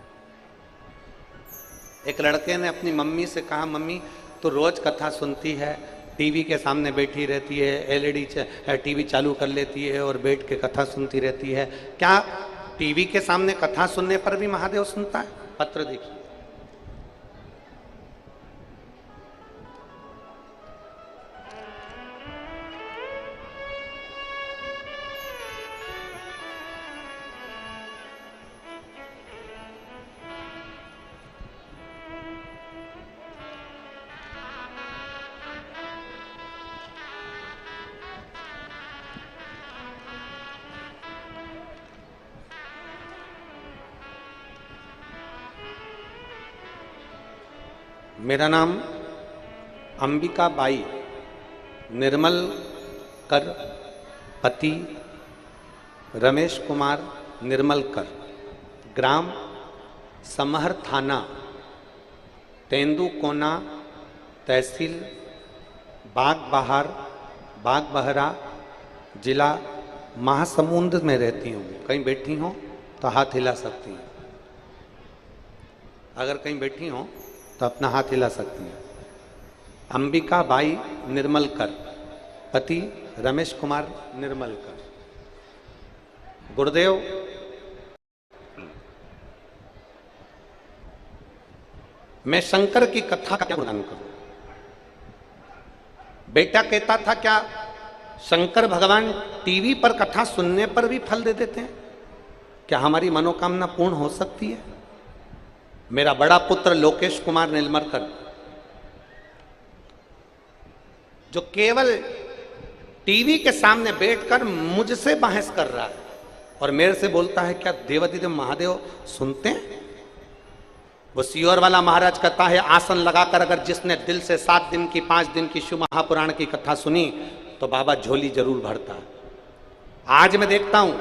एक लड़के ने अपनी मम्मी से कहा, मम्मी तो रोज कथा सुनती है, टीवी के सामने बैठी रहती है, एलईडी टीवी चालू कर लेती है और बैठ के कथा सुनती रहती है, क्या टीवी के सामने कथा सुनने पर भी महादेव सुनता है? पत्र देखिए। मेरा नाम अंबिका बाई, निर्मल कर, पति रमेश कुमार निर्मल कर, ग्राम समहर, थाना तेंदुकोना, तहसील बागबहरा, जिला महासमुंद में रहती हूँ। कहीं बैठी हो तो हाथ हिला सकती हैं, अगर कहीं बैठी हो तो अपना हाथ हिला सकती हैं। अंबिका बाई निर्मल कर, पति रमेश कुमार निर्मल कर। गुरुदेव, मैं शंकर की कथा का क्या वर्णन करूं? बेटा कहता था, क्या शंकर भगवान टीवी पर कथा सुनने पर भी फल दे देते हैं? क्या हमारी मनोकामना पूर्ण हो सकती है? मेरा बड़ा पुत्र लोकेश कुमार नीलमरकर, जो केवल टीवी के सामने बैठकर मुझसे बहस कर रहा है और मेरे से बोलता है, क्या देवाधिदेव महादेव सुनते हैं? वो सियोर वाला महाराज कहता है, आसन लगाकर अगर जिसने दिल से 7 दिन की 5 दिन की शिव महापुराण की कथा सुनी तो बाबा झोली जरूर भरता है। आज मैं देखता हूं,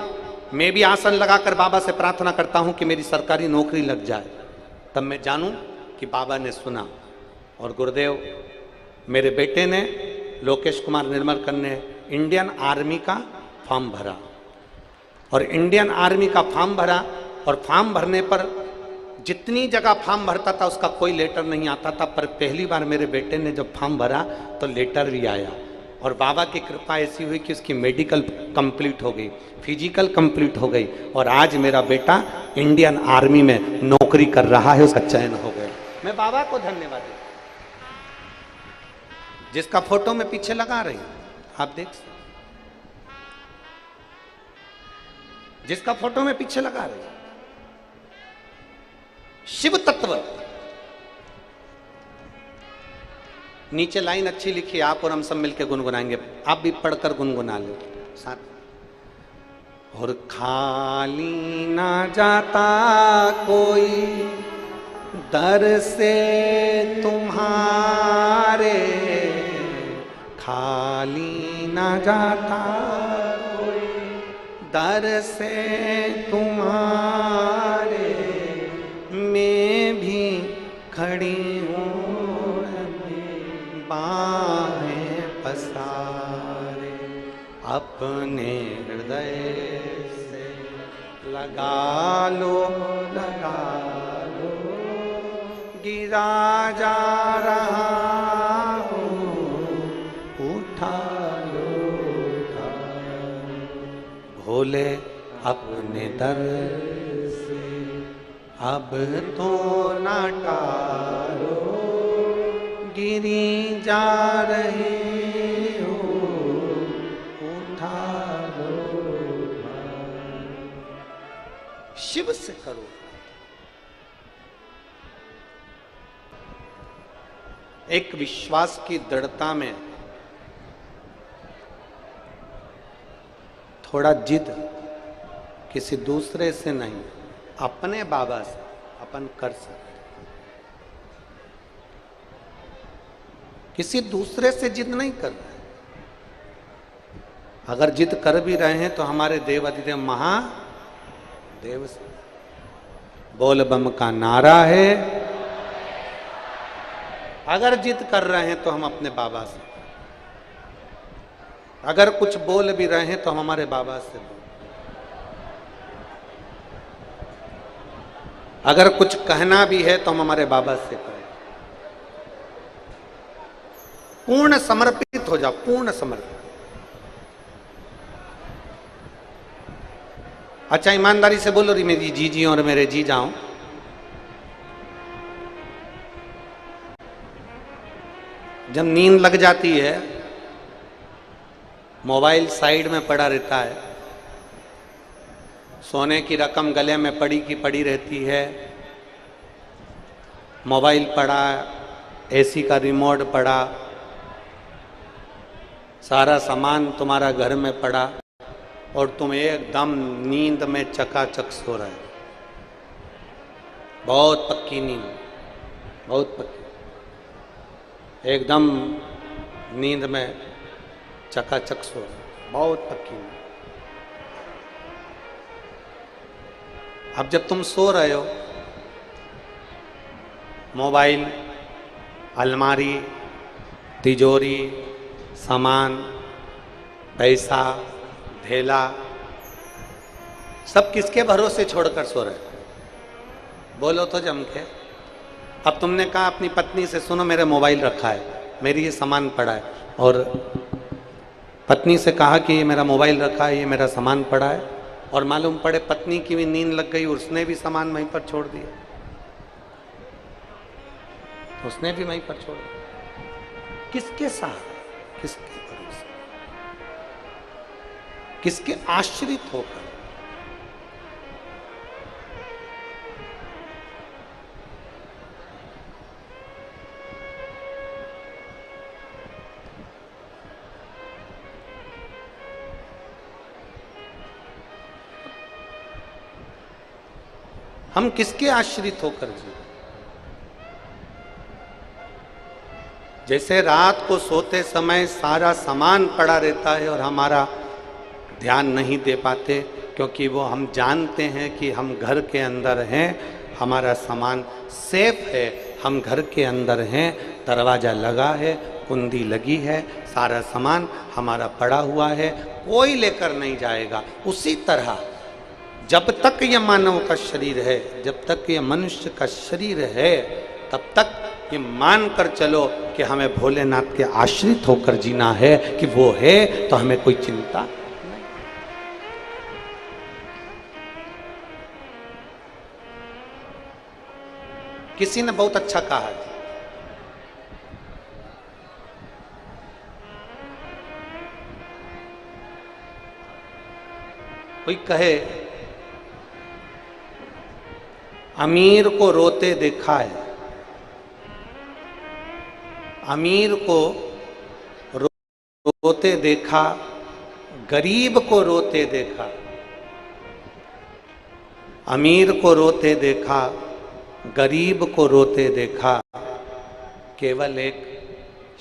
मैं भी आसन लगाकर बाबा से प्रार्थना करता हूं कि मेरी सरकारी नौकरी लग जाए, तब मैं जानूं कि बाबा ने सुना। और गुरुदेव, मेरे बेटे ने, लोकेश कुमार निर्मलकर ने इंडियन आर्मी का फॉर्म भरा और इंडियन आर्मी का फॉर्म भरा, और फॉर्म भरने पर जितनी जगह फॉर्म भरता था उसका कोई लेटर नहीं आता था, पर पहली बार मेरे बेटे ने जब फॉर्म भरा तो लेटर भी आया। और बाबा की कृपा ऐसी हुई कि उसकी मेडिकल कंप्लीट हो गई, फिजिकल कंप्लीट हो गई, और आज मेरा बेटा इंडियन आर्मी में नौकरी कर रहा है, उसका चयन हो गया। मैं बाबा को धन्यवाद देता हूं। जिसका फोटो में पीछे लगा रही हूं, आप देख सकते, जिसका फोटो में पीछे लगा रही हूं, शिव तत्व। नीचे लाइन अच्छी लिखी, आप और हम सब मिलकर गुनगुनाएंगे, आप भी पढ़कर गुनगुना लो साथ। और खाली ना जाता कोई दर से तुम्हारे, खाली ना जाता कोई दर से तुम्हारे, मैं भी खड़ी हूँ बाहें पसारे, अपने हृदय से लगा लो, गिरा जा रहा हूँ, उठा लो, भोले अपने दर से अब तो ना टालो, गिरी जा रहे हो, उठा लो। शिव से करो। एक विश्वास की दृढ़ता में थोड़ा जिद किसी दूसरे से नहीं, अपने बाबा से अपन कर सकते। किसी दूसरे से जिद नहीं कर रहे। अगर जिद कर भी रहे हैं तो हमारे देव अधिदेव महादेव से। बोल बम का नारा है। अगर जिद कर रहे हैं तो हम अपने बाबा से, अगर कुछ बोल भी रहे हैं तो हम हमारे बाबा से बोल, अगर कुछ कहना भी है तो हम हमारे बाबा से कहें। पूर्ण समर्पित हो जाओ, पूर्ण समर्पित। अच्छा ईमानदारी से बोलो, मेरी जीजी और मेरे जी जाऊं, जब नींद लग जाती है, मोबाइल साइड में पड़ा रहता है, सोने की रकम गले में पड़ी की पड़ी रहती है, मोबाइल पड़ा, एसी का रिमोट पड़ा, सारा सामान तुम्हारा घर में पड़ा और तुम एकदम नींद में चकाचक सो रहे हो। बहुत पक्की नींद, बहुत पक्की, एकदम नींद में चकाचक सो रहे हो, बहुत पक्की नींद। अब जब तुम सो रहे हो, मोबाइल, अलमारी, तिजोरी, सामान, पैसा, थैला, सब किसके भरोसे छोड़कर सो रहे? बोलो तो जम के। अब तुमने कहा अपनी पत्नी से, सुनो मेरा मोबाइल रखा है, मेरी ये सामान पड़ा है, और पत्नी से कहा कि ये मेरा मोबाइल रखा है, ये मेरा सामान पड़ा है, और मालूम पड़े पत्नी की भी नींद लग गई, उसने भी सामान वहीं पर छोड़ दिया, उसने भी वहीं पर छोड़ दिया। किसके साथ, किसके भरोसे, किसके आश्रित होकर? हम किसके आश्रित होकर जी? जैसे रात को सोते समय सारा सामान पड़ा रहता है और हमारा ध्यान नहीं दे पाते, क्योंकि वो हम जानते हैं कि हम घर के अंदर हैं, हमारा सामान सेफ है, हम घर के अंदर हैं, दरवाज़ा लगा है, कुंडी लगी है, सारा सामान हमारा पड़ा हुआ है, कोई लेकर नहीं जाएगा। उसी तरह जब तक ये मानव का शरीर है, जब तक ये मनुष्य का शरीर है, तब तक ये मान कर चलो कि हमें भोलेनाथ के आश्रित होकर जीना है, कि वो है तो हमें कोई चिंता नहीं। किसी ने बहुत अच्छा कहा, कोई कहे अमीर को रोते देखा है, अमीर को रोते देखा, गरीब को रोते देखा, अमीर को रोते देखा, गरीब को रोते देखा, केवल एक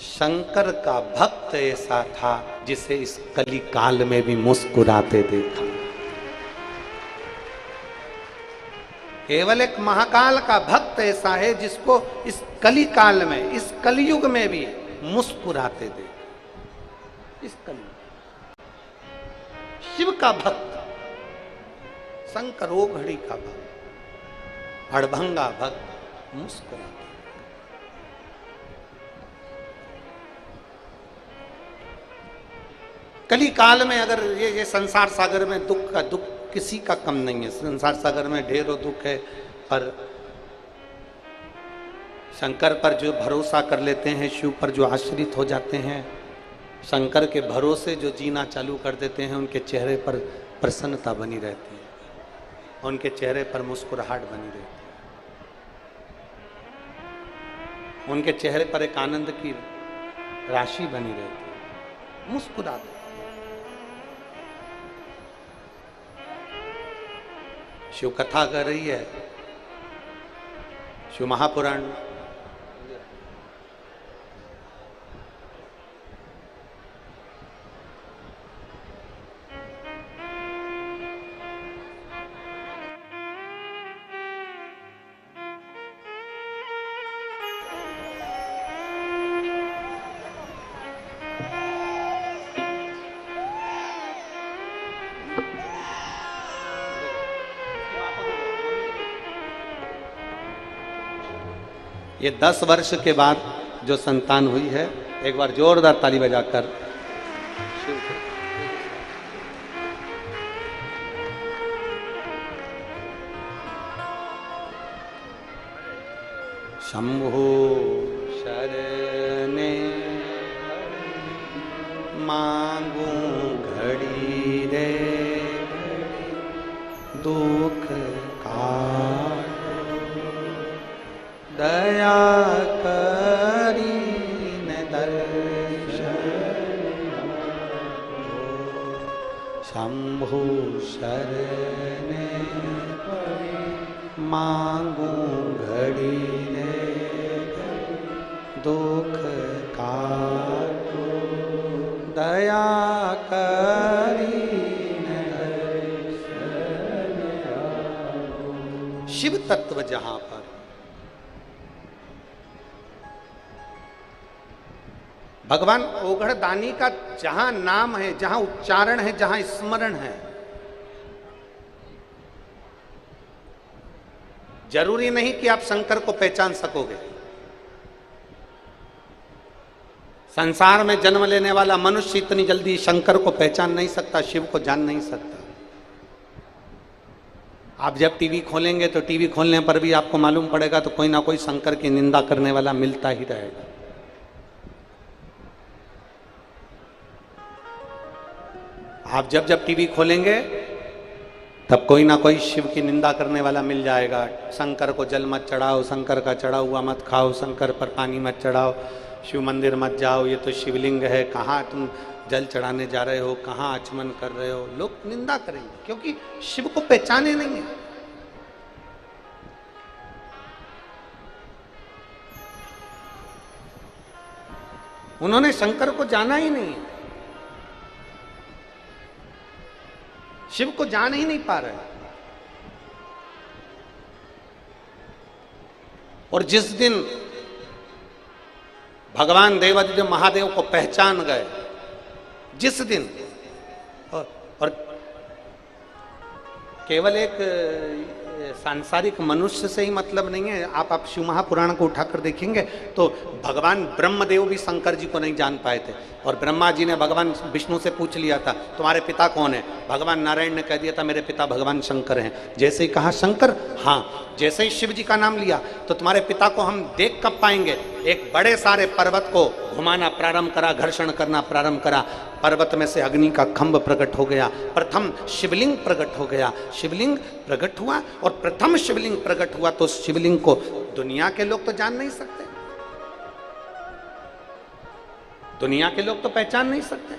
शंकर का भक्त ऐसा था जिसे इस कली काल में भी मुस्कुराते देखा। केवल एक महाकाल का भक्त ऐसा है जिसको इस कली काल में, इस कलयुग में भी मुस्कुराते देखा। इस कलयुग शिव का भक्त, शंकरो घड़ी का भक्त, अड़भंगा भक्त मुस्कुराते। कली काल में अगर ये संसार सागर में दुख का दुख किसी का कम नहीं है, संसार सागर में ढेरों दुख है, पर शंकर पर जो भरोसा कर लेते हैं, शिव पर जो आश्रित हो जाते हैं, शंकर के भरोसे जो जीना चालू कर देते हैं, उनके चेहरे पर प्रसन्नता बनी रहती है, उनके चेहरे पर मुस्कुराहट बनी रहती है, उनके चेहरे पर एक आनंद की राशि बनी रहती है, मुस्कुराते। शिव कथा कर रही है, शिव महापुराण। ये 10 वर्ष के बाद जो संतान हुई है, एक बार जोरदार ताली बजाकर शंभो शरणे मांगू घड़ी रे दुख का दया करी न दर्शन शंभु शरणे मांगू घड़ी रे दुख काटो दया करी न दर्शन शिव तत्व जहां पर भगवान ओघड़ दानी का जहां नाम है, जहां उच्चारण है, जहां स्मरण है, जरूरी नहीं कि आप शंकर को पहचान सकोगे। संसार में जन्म लेने वाला मनुष्य इतनी जल्दी शंकर को पहचान नहीं सकता, शिव को जान नहीं सकता। आप जब टीवी खोलेंगे तो टीवी खोलने पर भी आपको मालूम पड़ेगा तो कोई ना कोई शंकर की निंदा करने वाला मिलता ही रहेगा। आप जब जब टीवी खोलेंगे तब कोई ना कोई शिव की निंदा करने वाला मिल जाएगा। शंकर को जल मत चढ़ाओ, शंकर का चढ़ा हुआ मत खाओ, शंकर पर पानी मत चढ़ाओ, शिव मंदिर मत जाओ, ये तो शिवलिंग है, कहाँ तुम जल चढ़ाने जा रहे हो, कहाँ आचमन कर रहे हो। लोग निंदा करेंगे क्योंकि शिव को पहचाने नहीं है। उन्होंने शंकर को जाना ही नहीं है, शिव को जान ही नहीं पा रहे। और जिस दिन भगवान देवादिदेव महादेव को पहचान गए, जिस दिन और केवल एक सांसारिक मनुष्य से ही मतलब नहीं है। आप शिव महापुराण को उठाकर देखेंगे तो भगवान ब्रह्मदेव भी शंकर जी को नहीं जान पाए थे। और ब्रह्मा जी ने भगवान विष्णु से पूछ लिया था तुम्हारे पिता कौन है, भगवान नारायण ने कह दिया था मेरे पिता भगवान शंकर हैं। जैसे ही कहा शंकर, हाँ, जैसे ही शिव जी का नाम लिया तो तुम्हारे पिता को हम देख कब पाएंगे। एक बड़े सारे पर्वत को घुमाना प्रारंभ करा, घर्षण करना प्रारंभ करा, पर्वत में से अग्नि का खंभ प्रकट हो गया, प्रथम शिवलिंग प्रकट हो गया, शिवलिंग प्रकट हुआ। और प्रथम शिवलिंग प्रकट हुआ तो शिवलिंग को दुनिया के लोग तो जान नहीं सकते, दुनिया के लोग तो पहचान नहीं सकते।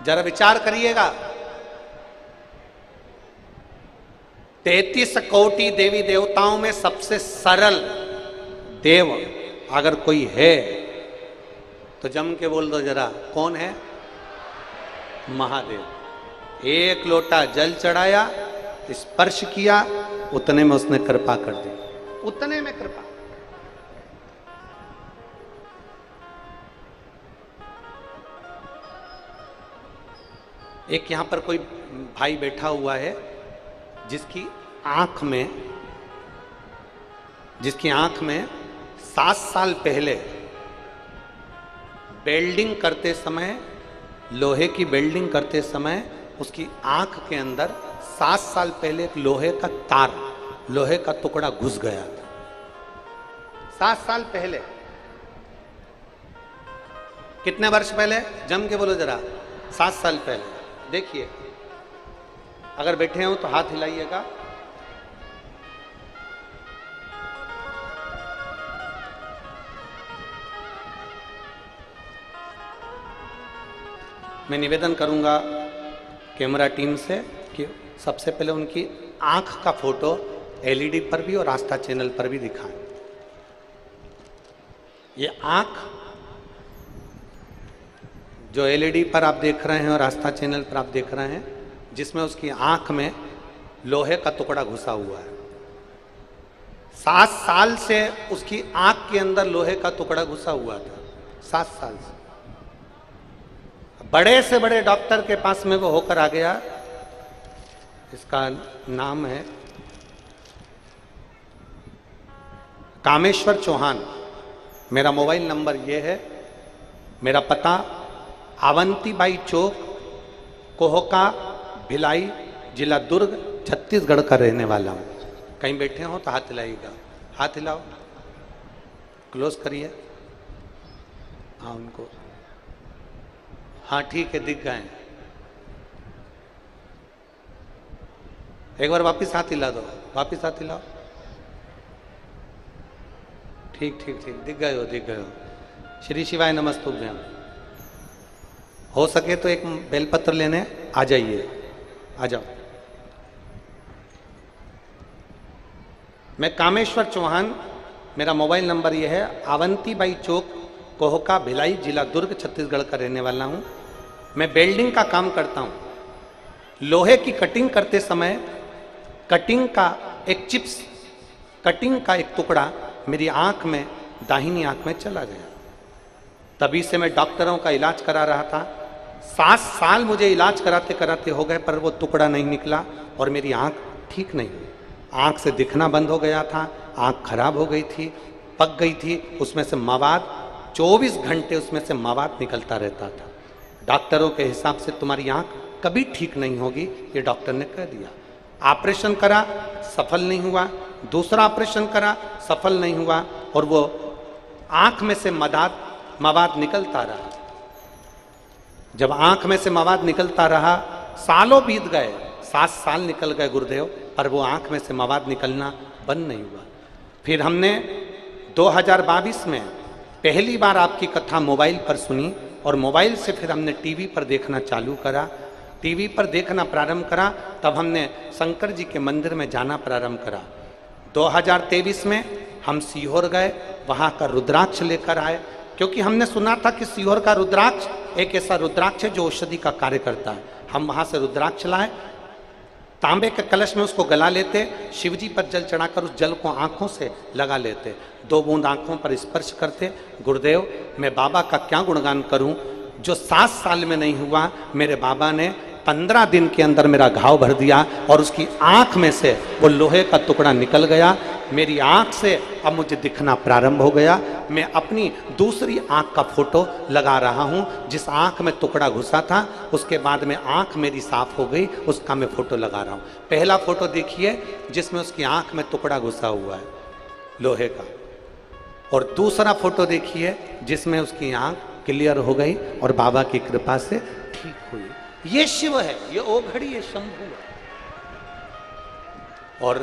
जरा विचार करिएगा, 33 कोटि देवी देवताओं में सबसे सरल देव अगर कोई है तो जम के बोल दो जरा, कौन है? महादेव। एक लोटा जल चढ़ाया, स्पर्श किया, उतने में उसने कृपा कर दी, उतने में कृपा। एक यहां पर कोई भाई बैठा हुआ है जिसकी आंख में 7 साल पहले वेल्डिंग करते समय, लोहे की वेल्डिंग करते समय उसकी आंख के अंदर 7 साल पहले एक लोहे का तार, लोहे का टुकड़ा घुस गया था। 7 साल पहले। कितने वर्ष पहले? जम के बोलो जरा, 7 साल पहले। देखिए, अगर बैठे हो तो हाथ हिलाइएगा। मैं निवेदन करूंगा कैमरा टीम से कि सबसे पहले उनकी आंख का फोटो एलईडी पर भी और आस्था चैनल पर भी दिखाएं। ये आंख जो एलईडी पर आप देख रहे हैं और आस्था चैनल पर आप देख रहे हैं, जिसमें उसकी आंख में लोहे का टुकड़ा घुसा हुआ है। 7 साल से उसकी आंख के अंदर लोहे का टुकड़ा घुसा हुआ था, 7 साल से। बड़े से बड़े डॉक्टर के पास में वो होकर आ गया। इसका नाम है कामेश्वर चौहान। मेरा मोबाइल नंबर ये है, मेरा पता अवंतीबाई चौक, कोहका, भिलाई, जिला दुर्ग, छत्तीसगढ़ का रहने वाला हूँ। कहीं बैठे हो तो हाथ हिलाइएगा, हाथ हिलाओ, क्लोज करिए। हाँ उनको, हाँ ठीक है, दिख गए। एक बार वापिस हाथ हिला दो, वापिस हाथ हिलाओ। ठीक ठीक ठीक, दिख गए हो, दिख गए हो। श्री शिवाय नमस्तुभ्यम। हो सके तो एक बेलपत्र लेने आ जाइए, आ जाओ। मैं कामेश्वर चौहान, मेरा मोबाइल नंबर यह है, अवंतीबाई चौक, कोहका, भिलाई, जिला दुर्ग, छत्तीसगढ़ का रहने वाला हूँ। मैं वेल्डिंग का काम करता हूँ। लोहे की कटिंग करते समय कटिंग का एक चिप्स, कटिंग का एक टुकड़ा मेरी आंख में, दाहिनी आंख में चला गया। तभी से मैं डॉक्टरों का इलाज करा रहा था। 7 साल मुझे इलाज कराते कराते हो गए, पर वो टुकड़ा नहीं निकला और मेरी आंख ठीक नहीं हुई। आंख से दिखना बंद हो गया था, आंख खराब हो गई थी, पक गई थी, उसमें से मवाद 24 घंटे उसमें से मवाद निकलता रहता था। डॉक्टरों के हिसाब से तुम्हारी आंख कभी ठीक नहीं होगी, ये डॉक्टर ने कह दिया। ऑपरेशन करा, सफल नहीं हुआ। दूसरा ऑपरेशन करा, सफल नहीं हुआ, और वो आंख में से मवाद निकलता रहा। जब आंख में से मवाद निकलता रहा, सालों बीत गए, 7 साल निकल गए गुरुदेव, पर वो आंख में से मवाद निकलना बंद नहीं हुआ। फिर हमने 2022 में पहली बार आपकी कथा मोबाइल पर सुनी, और मोबाइल से फिर हमने टीवी पर देखना चालू करा। टीवी पर देखना प्रारंभ करा, तब हमने शंकर जी के मंदिर में जाना प्रारंभ करा। 2023 में हम सीहोर गए, वहाँ का रुद्राक्ष लेकर आए, क्योंकि हमने सुना था कि सीहोर का रुद्राक्ष एक ऐसा रुद्राक्ष है जो औषधि का कार्य करता है। हम वहाँ से रुद्राक्ष लाए, तांबे के कलश में उसको गला लेते, शिवजी पर जल चढ़ाकर उस जल को आंखों से लगा लेते, 2 बूंद आंखों पर स्पर्श करते। गुरुदेव, मैं बाबा का क्या गुणगान करूं, जो 7 साल में नहीं हुआ, मेरे बाबा ने 15 दिन के अंदर मेरा घाव भर दिया, और उसकी आंख में से वो लोहे का टुकड़ा निकल गया। मेरी आंख से अब मुझे दिखना प्रारंभ हो गया। मैं अपनी दूसरी आंख का फोटो लगा रहा हूं, जिस आंख में टुकड़ा घुसा था, उसके बाद में आंख मेरी साफ हो गई, उसका मैं फोटो लगा रहा हूं। पहला फोटो देखिए, जिसमें उसकी आंख में टुकड़ा घुसा हुआ है लोहे का, और दूसरा फोटो देखिए जिसमें उसकी आंख क्लियर हो गई और बाबा की कृपा से ठीक हुई। ये शिव है, ये ओघड़ी, ये शंभु है। और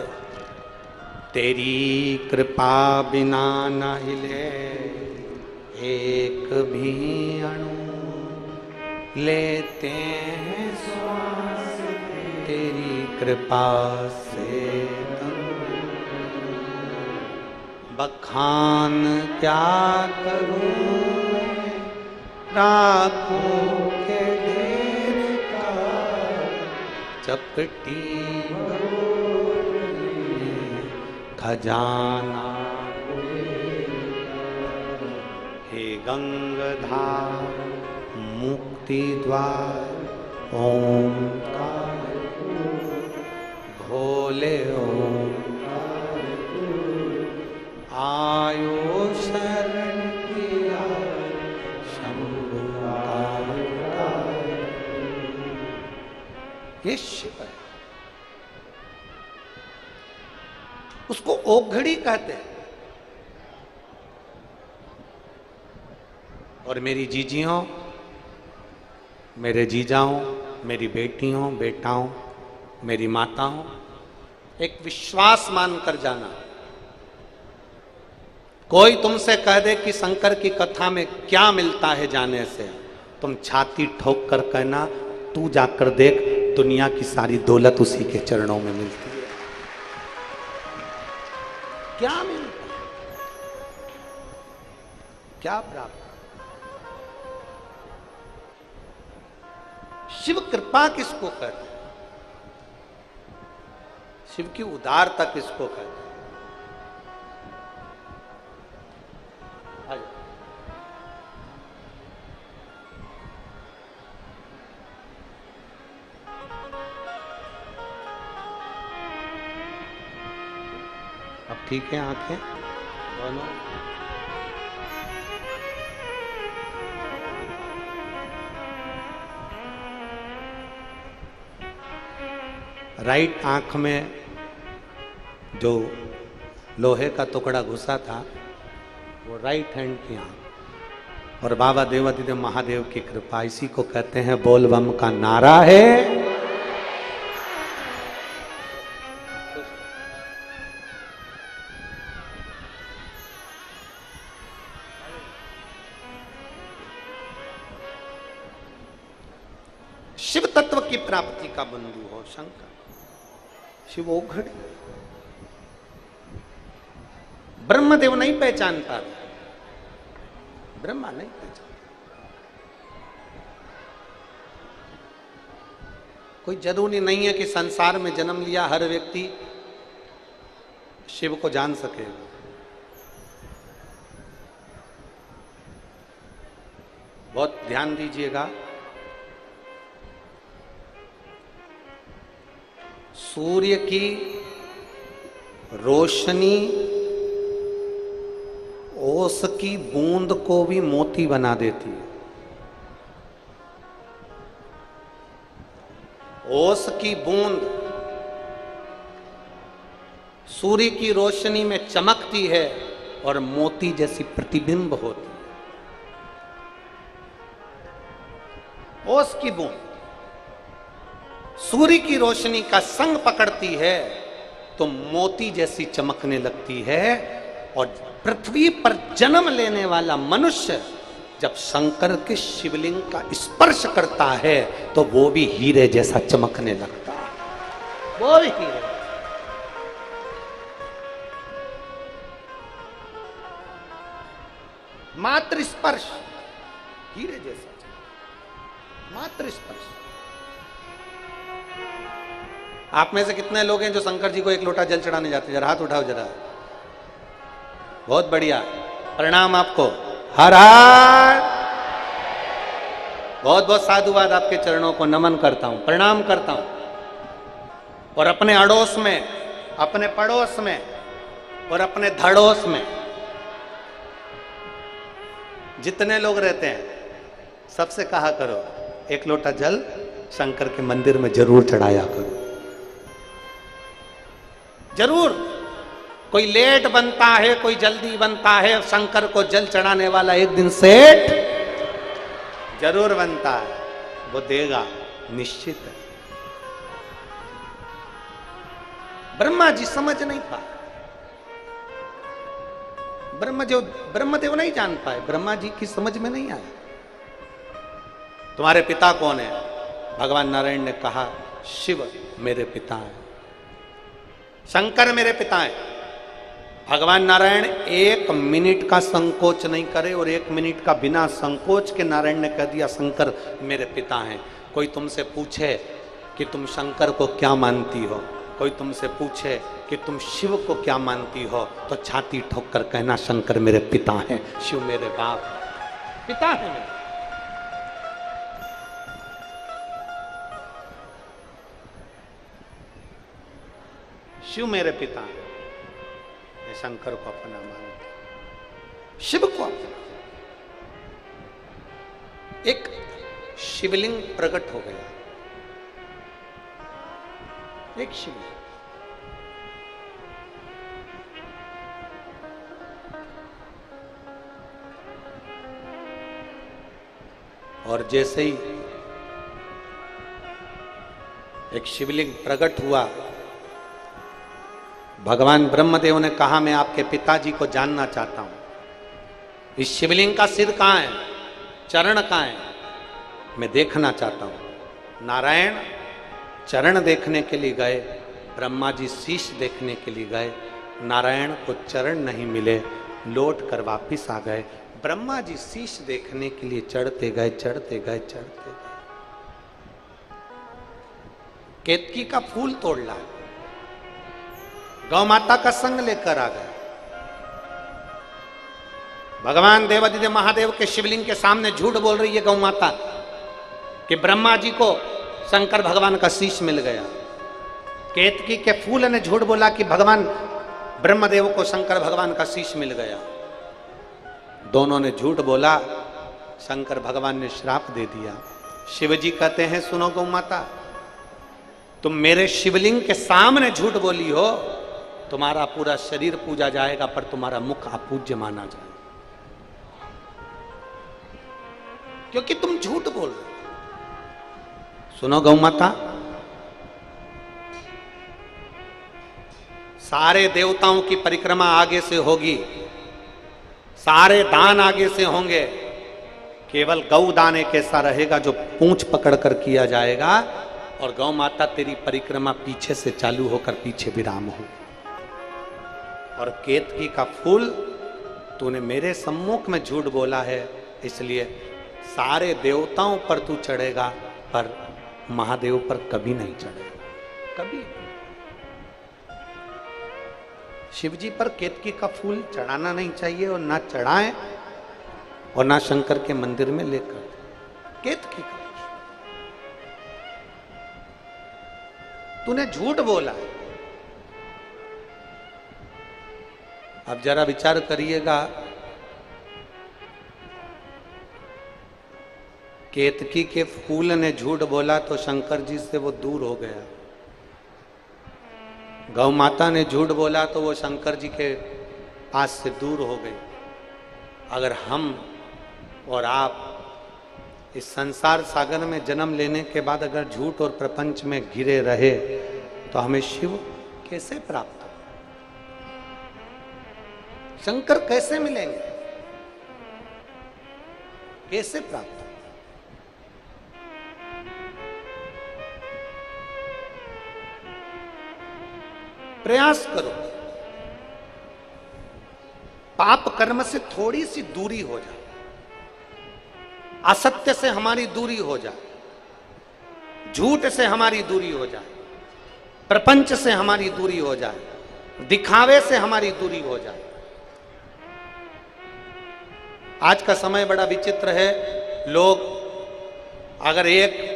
तेरी कृपा बिना न हिले एक भी अणु, लेते हैं श्वास तेरी कृपा से। बखान क्या करूं राखों के ढेर का, चपटी खजाना। हे गंगाधार मुक्ति द्वार ओंकार, भोले ओंकार, आयो शरण किया शंभु का। ये शिव है, उसको ओघड़ी कहते हैं। और मेरी जीजियों, मेरे जीजाओं, मेरी बेटियों, बेटाओं, मेरी माताओं, एक विश्वास मानकर जाना। कोई तुमसे कह दे कि शंकर की कथा में क्या मिलता है जाने से, तुम छाती ठोक कर कहना, तू जाकर देख, दुनिया की सारी दौलत उसी के चरणों में मिलती है। क्या मिलता है? क्या प्राप्त? शिव कृपा किसको कहते हैं? शिव की उदारता किसको कहते हैं? अब ठीक है आंखें दोनों। राइट आंख में जो लोहे का टुकड़ा घुसा था वो राइट हैंड की आंख, और बाबा देवादिदेव महादेव की कृपा, इसी को कहते हैं बोल बम का नारा है। शिव तत्व की प्राप्ति का बंधु हो शंकर, शिव ओघड़। ब्रह्मदेव नहीं पहचान पाते, ब्रह्मा नहीं पहचान। कोई जरूरी नहीं है कि संसार में जन्म लिया हर व्यक्ति शिव को जान सकेगा। बहुत ध्यान दीजिएगा, सूर्य की रोशनी ओस की बूंद को भी मोती बना देती है। ओस की बूंद सूर्य की रोशनी में चमकती है और मोती जैसी प्रतिबिंब होती है। ओस की बूंद सूर्य की रोशनी का संग पकड़ती है तो मोती जैसी चमकने लगती है, और पृथ्वी पर जन्म लेने वाला मनुष्य जब शंकर के शिवलिंग का स्पर्श करता है तो वो भी हीरे जैसा चमकने लगता है। वो भी हीरे, मात्र स्पर्श हीरे जैसा, मात्र स्पर्श। आप में से कितने लोग हैं जो शंकर जी को एक लोटा जल चढ़ाने जाते हैं? जरा हाथ उठाओ जरा। बहुत बढ़िया, प्रणाम आपको। हर हर। बहुत बहुत साधुवाद, आपके चरणों को नमन करता हूं, प्रणाम करता हूं। और अपने अड़ोस में, अपने पड़ोस में और अपने धड़ोस में जितने लोग रहते हैं सबसे कहा करो, एक लोटा जल शंकर के मंदिर में जरूर चढ़ाया करो। जरूर। कोई लेट बनता है, कोई जल्दी बनता है, शंकर को जल चढ़ाने वाला एक दिन सेठ जरूर बनता है, वो देगा निश्चित है। ब्रह्मा जी समझ नहीं पाए, ब्रह्मदेव नहीं जान पाए, ब्रह्मा जी की समझ में नहीं आया। तुम्हारे पिता कौन है? भगवान नारायण ने कहा शिव मेरे पिता हैं, शंकर मेरे पिता हैं। भगवान नारायण एक मिनट का संकोच नहीं करे, और एक मिनट का बिना संकोच के नारायण ने कह दिया शंकर मेरे पिता हैं। कोई तुमसे पूछे कि तुम शंकर को क्या मानती हो, कोई तुमसे पूछे कि तुम शिव को क्या मानती हो, तो छाती ठोक कर कहना शंकर मेरे पिता हैं, शिव मेरे बाप पिता हैं मेरे। शिव मेरे पिता हैं, मैं शंकर को अपना मानता, शिव को अपना। एक शिवलिंग प्रकट हो गया, एक शिवलिंग। और जैसे ही एक शिवलिंग प्रकट हुआ, भगवान ब्रह्मदेव ने कहा मैं आपके पिताजी को जानना चाहता हूं। इस शिवलिंग का सिर कहां है, चरण कहां है? मैं देखना चाहता हूं। नारायण चरण देखने के लिए गए, ब्रह्मा जी शीश देखने के लिए गए, नारायण को चरण नहीं मिले, लौट कर वापिस आ गए। ब्रह्मा जी शीश देखने के लिए चढ़ते गए, चढ़ते गए, चढ़ते गए, केतकी का फूल तोड़ लाए, गौ माता का संग लेकर आ गए। भगवान देवादिदेव महादेव के शिवलिंग के सामने झूठ बोल रही है गौ माता कि ब्रह्मा जी को शंकर भगवान का शीश मिल गया। केतकी के फूल ने झूठ बोला कि भगवान ब्रह्मदेव को शंकर भगवान का शीश मिल गया। दोनों ने झूठ बोला, शंकर भगवान ने श्राप दे दिया। शिवजी कहते हैं सुनो गौ माता, तुम मेरे शिवलिंग के सामने झूठ बोली हो, तुम्हारा पूरा शरीर पूजा जाएगा पर तुम्हारा मुख अपूज्य माना जाएगा, क्योंकि तुम झूठ बोल रहे हो। सुनो गौ माता, सारे देवताओं की परिक्रमा आगे से होगी, सारे दान आगे से होंगे, केवल गौ दान एक ऐसा रहेगा जो पूंछ पकड़ कर किया जाएगा, और गौ माता तेरी परिक्रमा पीछे से चालू होकर पीछे विराम हो। और केतकी का फूल तूने मेरे सम्मुख में झूठ बोला है, इसलिए सारे देवताओं पर तू चढ़ेगा पर महादेव पर कभी नहीं चढ़ेगा, कभी। शिवजी पर केतकी का फूल चढ़ाना नहीं चाहिए, और ना चढ़ाएं और ना शंकर के मंदिर में लेकर। केतकी का तूने झूठ बोला है। अब जरा विचार करिएगा, केतकी के फूल ने झूठ बोला तो शंकर जी से वो दूर हो गया। गौ माता ने झूठ बोला तो वो शंकर जी के पास से दूर हो गई। अगर हम और आप इस संसार सागर में जन्म लेने के बाद अगर झूठ और प्रपंच में घिरे रहे तो हमें शिव कैसे प्राप्त हो, शंकर कैसे मिलेंगे, कैसे प्राप्त हो? प्रयास करो, पाप कर्म से थोड़ी सी दूरी हो जाए, असत्य से हमारी दूरी हो जाए, झूठ से हमारी दूरी हो जाए, प्रपंच से हमारी दूरी हो जाए, दिखावे से हमारी दूरी हो जाए। आज का समय बड़ा विचित्र है। लोग अगर एक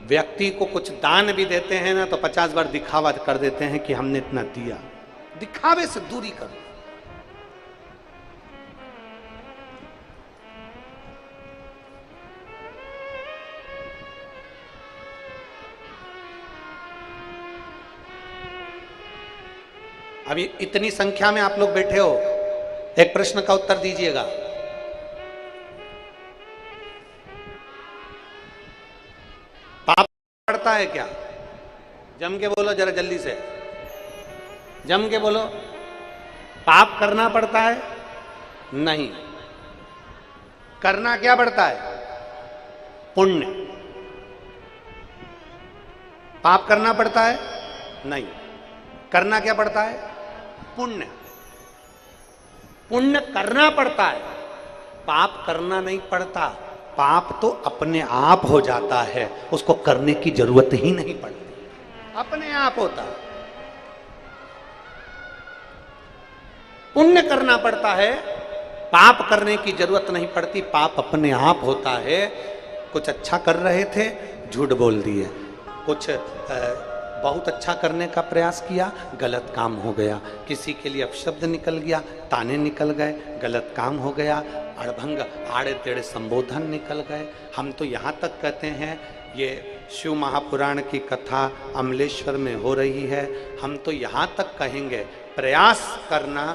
व्यक्ति को कुछ दान भी देते हैं ना तो 50 बार दिखावा कर देते हैं कि हमने इतना दिया। दिखावे से दूरी करो। अभी इतनी संख्या में आप लोग बैठे हो, एक प्रश्न का उत्तर दीजिएगा। पाप पड़ता है क्या? जम के बोलो जरा जल्दी से, जम के बोलो। पाप करना पड़ता है? नहीं। करना क्या पड़ता है? पुण्य। पाप करना पड़ता है? नहीं। करना क्या पड़ता है? पुण्य। पुण्य करना पड़ता है, पाप करना नहीं पड़ता। पाप तो अपने आप हो जाता है, उसको करने की जरूरत ही नहीं पड़ती, अपने आप होता है। पुण्य करना पड़ता है, पाप करने की जरूरत नहीं पड़ती, पाप अपने आप होता है। कुछ अच्छा कर रहे थे, झूठ बोल दिए। कुछ बहुत अच्छा करने का प्रयास किया, गलत काम हो गया। किसी के लिए अपशब्द निकल गया, ताने निकल गए, गलत काम हो गया। अड़भंग आड़े टेढ़े संबोधन निकल गए। हम तो यहाँ तक कहते हैं, ये शिव महापुराण की कथा अमलेश्वर में हो रही है, हम तो यहाँ तक कहेंगे प्रयास करना,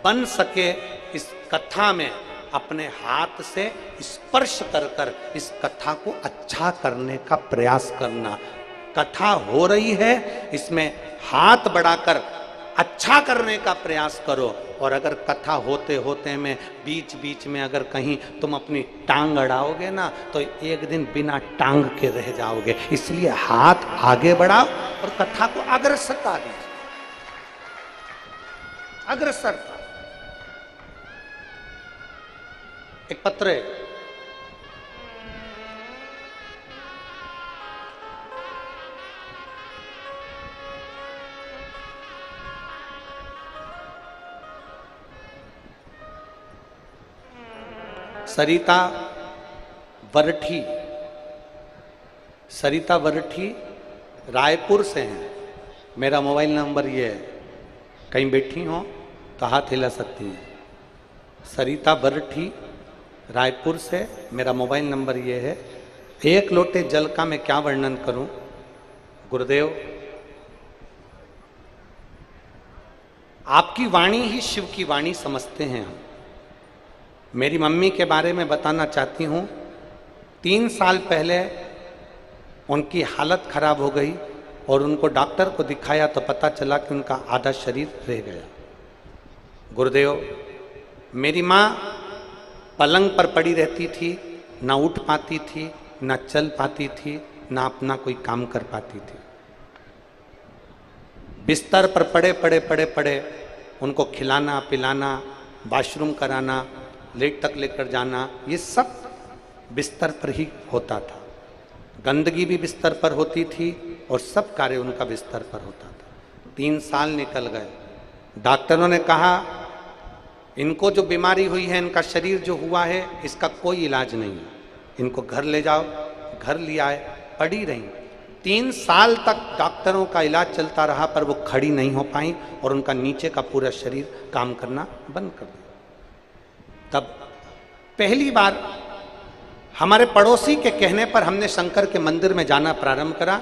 बन सके इस कथा में अपने हाथ से स्पर्श कर कर इस कथा को अच्छा करने का प्रयास करना। कथा हो रही है, इसमें हाथ बढ़ाकर अच्छा करने का प्रयास करो। और अगर कथा होते होते में बीच बीच में अगर कहीं तुम अपनी टांग अड़ाओगे ना, तो एक दिन बिना टांग के रह जाओगे। इसलिए हाथ आगे बढ़ाओ और कथा को अग्रसरता दीजिए, अग्रसरता। एक पत्र है, सरिता वरठी, सरिता वरठी रायपुर से हैं। मेरा मोबाइल नंबर ये है, कहीं बैठी हो तो हाथ हिला सकती हैं। सरिता वरठी रायपुर से, मेरा मोबाइल नंबर ये है। एक लोटे जल का मैं क्या वर्णन करूं गुरुदेव, आपकी वाणी ही शिव की वाणी समझते हैं हम। मेरी मम्मी के बारे में बताना चाहती हूँ। 3 साल पहले उनकी हालत खराब हो गई और उनको डॉक्टर को दिखाया तो पता चला कि उनका आधा शरीर रह गया। गुरुदेव, मेरी माँ पलंग पर पड़ी रहती थी, ना उठ पाती थी, ना चल पाती थी, ना अपना कोई काम कर पाती थी। बिस्तर पर पड़े पड़े पड़े पड़े उनको खिलाना पिलाना, वॉशरूम कराना, लेट तक लेकर जाना, ये सब बिस्तर पर ही होता था। गंदगी भी बिस्तर पर होती थी और सब कार्य उनका बिस्तर पर होता था। 3 साल निकल गए। डॉक्टरों ने कहा इनको जो बीमारी हुई है, इनका शरीर जो हुआ है, इसका कोई इलाज नहीं है, इनको घर ले जाओ। घर ले आए, पड़ी रही। 3 साल तक डॉक्टरों का इलाज चलता रहा, पर वो खड़ी नहीं हो पाई और उनका नीचे का पूरा शरीर काम करना बंद कर दिया। तब पहली बार हमारे पड़ोसी के कहने पर हमने शंकर के मंदिर में जाना प्रारंभ करा,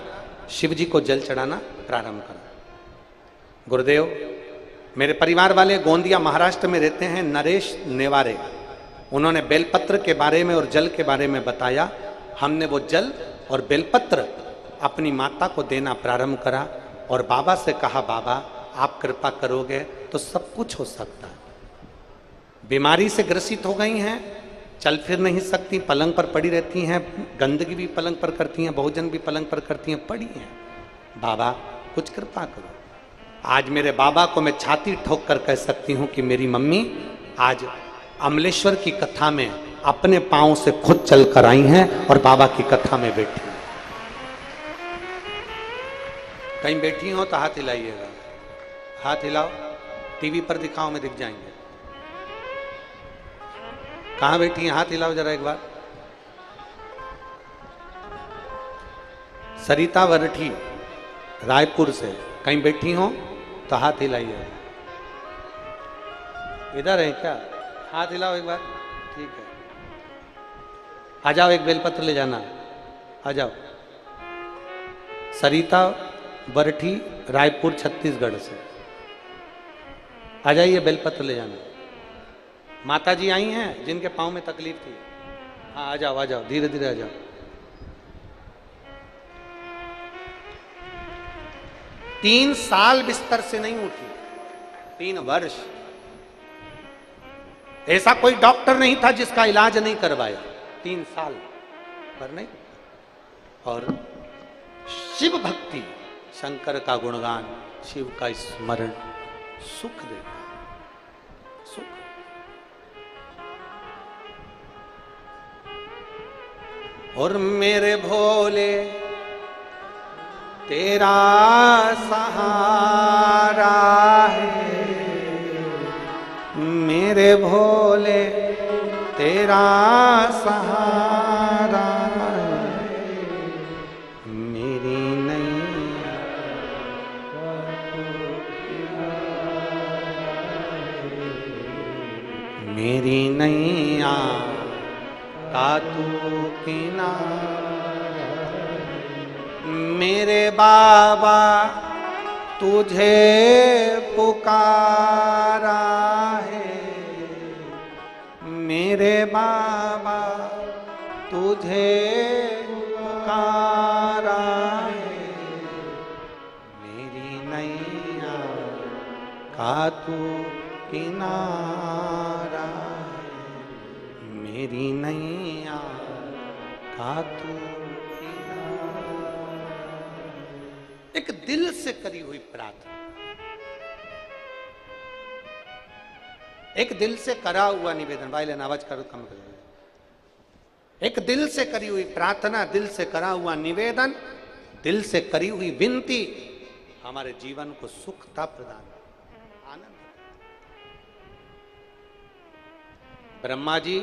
शिव जी को जल चढ़ाना प्रारंभ करा। गुरुदेव, मेरे परिवार वाले गोंदिया महाराष्ट्र में रहते हैं, नरेश नेवारे, उन्होंने बेलपत्र के बारे में और जल के बारे में बताया। हमने वो जल और बेलपत्र अपनी माता को देना प्रारंभ करा और बाबा से कहा, बाबा आप कृपा करोगे तो सब कुछ हो सकता है। बीमारी से ग्रसित हो गई हैं, चल फिर नहीं सकती, पलंग पर पड़ी रहती हैं, गंदगी भी पलंग पर करती हैं, भोजन भी पलंग पर करती हैं, पड़ी हैं। बाबा कुछ कृपा करो। आज मेरे बाबा को मैं छाती ठोक कर कह सकती हूँ कि मेरी मम्मी आज अमलेश्वर की कथा में अपने पांव से खुद चल कर आई हैं और बाबा की कथा में बैठी हैं। कहीं बैठी हो तो हाथ हिलाइएगा, हाथ हिलाओ, टीवी पर दिखाओ में दिख जाएंगे। कहां बैठी हैं, हाथ हिलाओ जरा एक बार। सरिता वरठी रायपुर से, कहीं बैठी हो तो हाथ हिलाइए। इधर है क्या? हाथ हिलाओ एक बार, ठीक है। आ जाओ, एक बेलपत्र ले जाना, आ जाओ। सरिता वरठी रायपुर छत्तीसगढ़ से, आ जाइए, बेलपत्र ले जाना। माता जी आई हैं जिनके पाँव में तकलीफ थी। हाँ आ जाओ, आ जाओ, धीरे धीरे आ जाओ। तीन साल बिस्तर से नहीं उठी, 3 वर्ष। ऐसा कोई डॉक्टर नहीं था जिसका इलाज नहीं करवाया, 3 साल पर नहीं। और शिव भक्ति, शंकर का गुणगान, शिव का स्मरण सुख देता, सुख। और मेरे भोले तेरा सहारा है, मेरे भोले तेरा सहारा है, मेरी नैया मेरी नैया का तू किनारा। मेरे बाबा तुझे पुकारा है, मेरे बाबा तुझे पुकारा है, मेरी नैया तू किनारा, मेरी नैया का तू किनारा। एक दिल से करी हुई प्रार्थना, एक दिल से करा हुआ निवेदन। भाई लेना आवाज करो, कम कर। एक दिल से करी हुई प्रार्थना, दिल से करा हुआ निवेदन, दिल से करी हुई विनती हमारे जीवन को सुखता प्रदान, आनंद। ब्रह्मा जी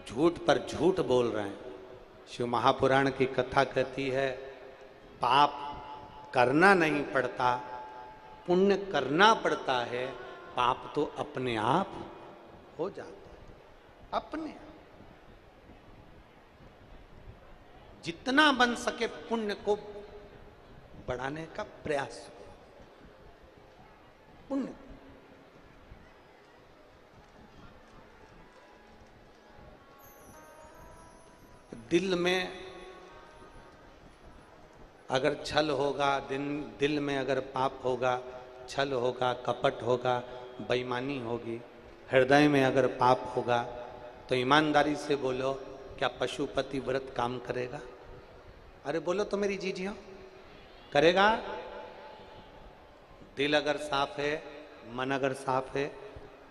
झूठ पर झूठ बोल रहे हैं। शिव महापुराण की कथा कहती है पाप करना नहीं पड़ता, पुण्य करना पड़ता है। पाप तो अपने आप हो जाता है, अपने आप। जितना बन सके पुण्य को बढ़ाने का प्रयास, पुण्य। दिल में अगर छल होगा, दिल में अगर पाप होगा, छल होगा, कपट होगा, बेईमानी होगी, हृदय में अगर पाप होगा, तो ईमानदारी से बोलो, क्या पशुपति व्रत काम करेगा? अरे बोलो तो मेरी जीजियों, करेगा? दिल अगर साफ है, मन अगर साफ है,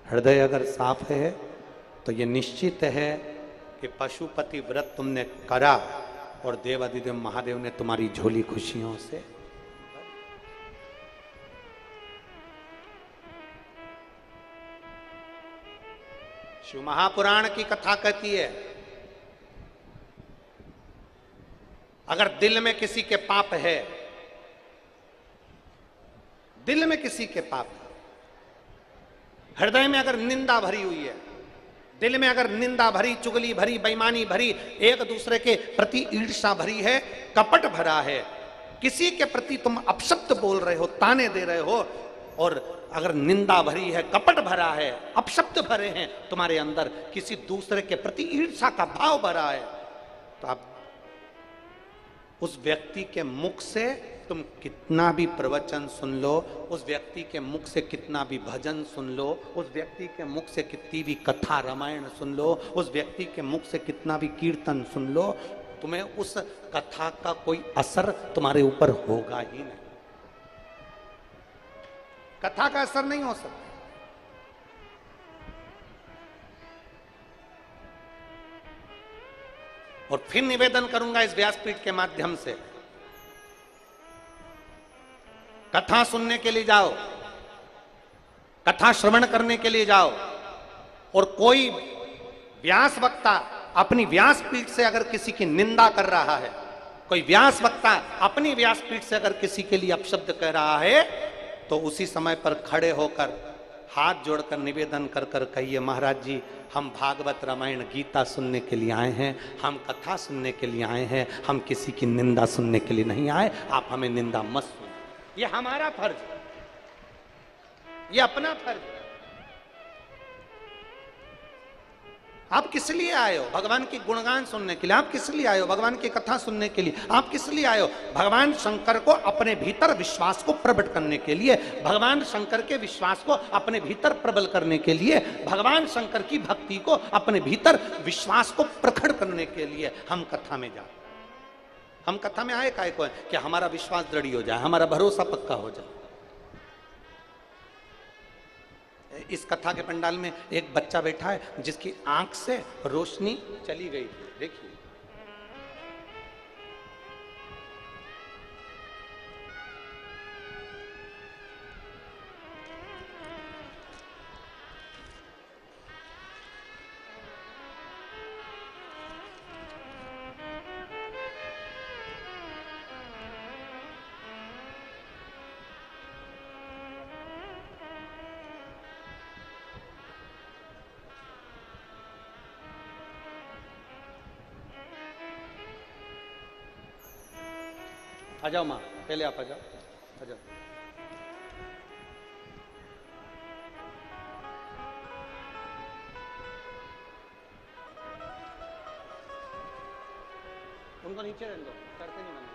हृदय अगर साफ है, तो ये निश्चित है कि पशुपति व्रत तुमने करा और देवाधिदेव महादेव ने तुम्हारी झोली खुशियों से। शिव महापुराण की कथा कहती है अगर दिल में किसी के पाप है, दिल में किसी के पाप है, हृदय में अगर निंदा भरी हुई है, दिल में अगर निंदा भरी, चुगली भरी, बेईमानी भरी, एक दूसरे के प्रति ईर्ष्या भरी है, कपट भरा है, किसी के प्रति तुम अपशब्द बोल रहे हो, ताने दे रहे हो, और अगर निंदा भरी है, कपट भरा है, अपशब्द भरे हैं तुम्हारे अंदर, किसी दूसरे के प्रति ईर्ष्या का भाव भरा है, तो आप उस व्यक्ति के मुख से तुम कितना भी प्रवचन सुन लो, उस व्यक्ति के मुख से कितना भी भजन सुन लो, उस व्यक्ति के मुख से कितनी भी कथा रामायण सुन लो, उस व्यक्ति के मुख से कितना भी कीर्तन सुन लो, तुम्हें उस कथा का कोई असर तुम्हारे ऊपर होगा ही नहीं। कथा का असर नहीं हो सकता। और फिर निवेदन करूंगा इस व्यासपीठ के माध्यम से, कथा सुनने के लिए जाओ, कथा श्रवण करने के लिए जाओ, और कोई व्यास वक्ता अपनी व्यासपीठ से अगर किसी की निंदा कर रहा है, कोई व्यास वक्ता अपनी व्यासपीठ से अगर किसी के लिए अपशब्द कह रहा है, तो उसी समय पर खड़े होकर हाथ जोड़कर निवेदन कर कर कहिए, महाराज जी हम भागवत रामायण गीता सुनने के लिए आए हैं, हम कथा सुनने के लिए आए हैं, हम किसी की निंदा सुनने के लिए नहीं आए, आप हमें निंदा मत सुनो। ये हमारा फर्ज है, ये अपना फर्ज है। आप किस लिए आए हो? भगवान की गुणगान सुनने के लिए। आप किस लिए आए हो? भगवान की कथा सुनने के लिए। आप किस लिए आए हो? भगवान शंकर को अपने भीतर विश्वास को प्रकट करने के लिए, भगवान शंकर के विश्वास को अपने भीतर प्रबल करने के लिए, भगवान शंकर की भक्ति को अपने भीतर विश्वास को प्रखर करने के लिए हम कथा में जाए। हम कथा में आए काय को है कि हमारा विश्वास दृढ़ हो जाए, हमारा भरोसा पक्का हो जाए। इस कथा के पंडाल में एक बच्चा बैठा है जिसकी आंख से रोशनी चली गई थी, देखिए। आ जाओ माँ, पहले आप आ जाओ, आ जाओ। उनको नीचे रहने दो, करते नहीं बने।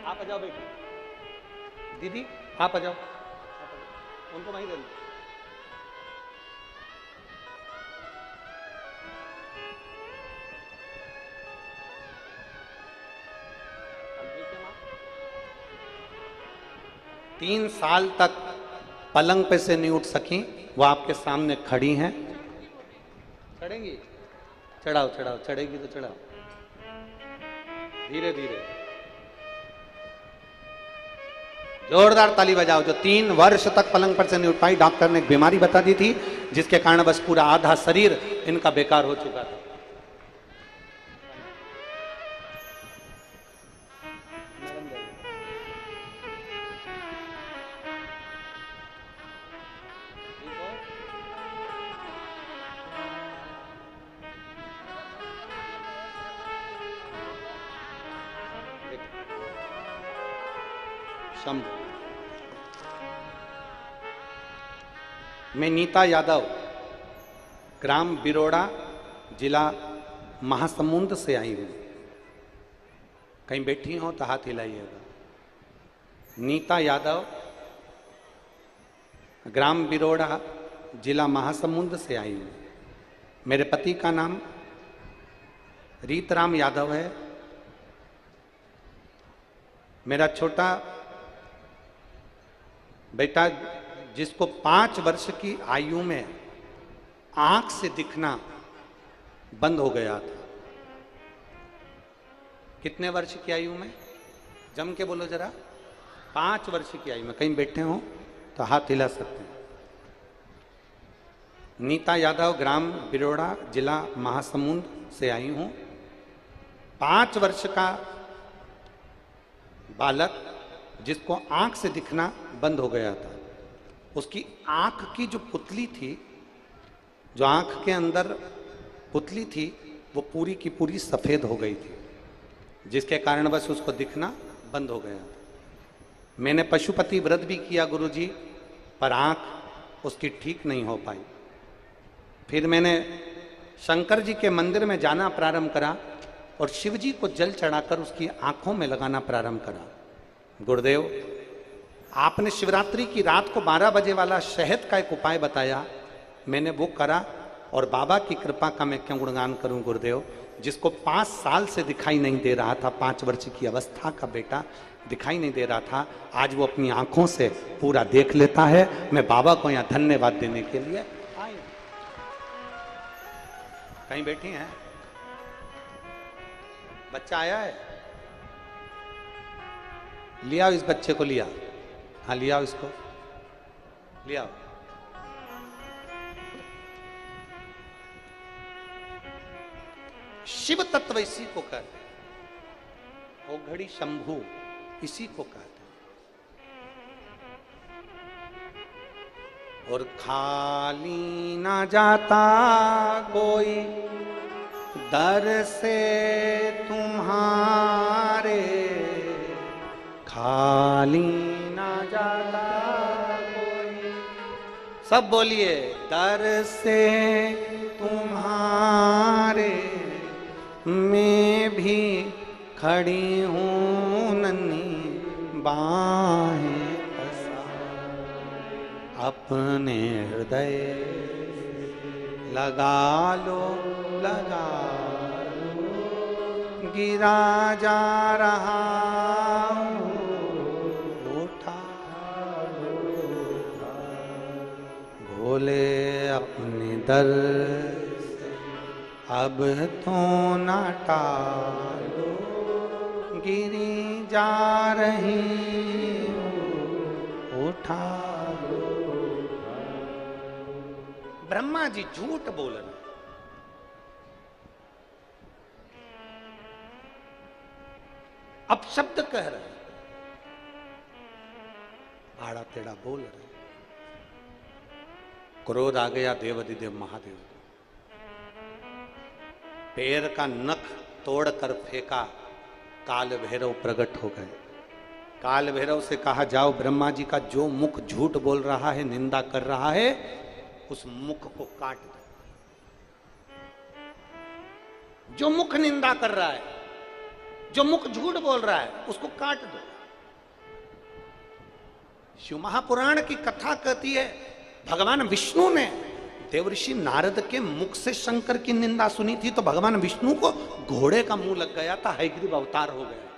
आप आ जाओ बेटी। दीदी आप आ जाओ, उनको वहीं दे लो। तीन साल तक पलंग पे से नहीं उठ सकी, वो आपके सामने खड़ी हैं। चढ़ेंगी? चढ़ाओ चढ़ाओ, चढ़ेगी तो चढ़ाओ, धीरे धीरे। जोरदार ताली बजाओ। जो 3 वर्ष तक पलंग पर से नहीं उठ पाई, डॉक्टर ने एक बीमारी बता दी थी जिसके कारण बस पूरा आधा शरीर इनका बेकार हो चुका था। शंभू। मैं नीता यादव, ग्राम बिरोड़ा, जिला महासमुंद से आई हूं। कहीं बैठी हो तो हाथ हिलाइएगा। नीता यादव, ग्राम बिरोड़ा, जिला महासमुंद से आई हूं। मेरे पति का नाम रीतराम यादव है। मेरा छोटा बेटा, जिसको 5 वर्ष की आयु में आंख से दिखना बंद हो गया था। कितने वर्ष की आयु में? जम के बोलो जरा। 5 वर्ष की आयु में। कहीं बैठे हो तो हाथ हिला सकते हैं। नीता यादव, ग्राम बिरोड़ा, जिला महासमुंद से आई हूं। 5 वर्ष का बालक जिसको आंख से दिखना बंद हो गया था, उसकी आंख की जो पुतली थी, जो आंख के अंदर पुतली थी, वो पूरी की पूरी सफेद हो गई थी, जिसके कारण बस उसको दिखना बंद हो गया था। मैंने पशुपति व्रत भी किया गुरुजी, पर आंख उसकी ठीक नहीं हो पाई। फिर मैंने शंकर जी के मंदिर में जाना प्रारंभ करा और शिव जी को जल चढ़ाकर उसकी आंखों में लगाना प्रारंभ करा। गुरुदेव, आपने शिवरात्रि की रात को 12 बजे वाला शहद का एक उपाय बताया, मैंने वो करा और बाबा की कृपा का मैं क्यों गुणगान करूं गुरुदेव। जिसको 5 साल से दिखाई नहीं दे रहा था, 5 वर्ष की अवस्था का बेटा दिखाई नहीं दे रहा था, आज वो अपनी आंखों से पूरा देख लेता है। मैं बाबा को यहाँ धन्यवाद देने के लिए आई। कहीं बैठी हैं? बच्चा आया है? लिया इस बच्चे को, लिया। हाँ लिया इसको, लिया। शिव तत्व इसी को कहते हैं, ओ घड़ी शंभू इसी को कहते हैं। और खाली ना जाता कोई दर से तुम्हारे, खाली ना जाता कोई। सब बोलिए, दर से तुम्हारे मैं भी खड़ी हूँ नन्ही बाहें पसार, अपने हृदय लगा लो, लगा लो, गिरा जा रहा बोले अपने दर से अब तो ना टालो, गिरी जा रही उठा लो। ब्रह्मा जी झूठ बोल रहे, अपशब्द कह रहे, आड़ा टेढ़ा बोल रहे। क्रोध आ गया देवाधिदेव महादेव को, पैर का नख तोड़कर फेंका, काल भैरव प्रकट हो गए। काल भैरव से कहा, जाओ ब्रह्मा जी का जो मुख झूठ बोल रहा है, निंदा कर रहा है, उस मुख को काट दो। जो मुख निंदा कर रहा है, जो मुख झूठ बोल रहा है, उसको काट दो। शिव महापुराण की कथा कहती है भगवान विष्णु ने देवर्षि नारद के मुख से शंकर की निंदा सुनी थी तो भगवान विष्णु को घोड़े का मुंह लग गया था, हयग्रीव अवतार हो गया।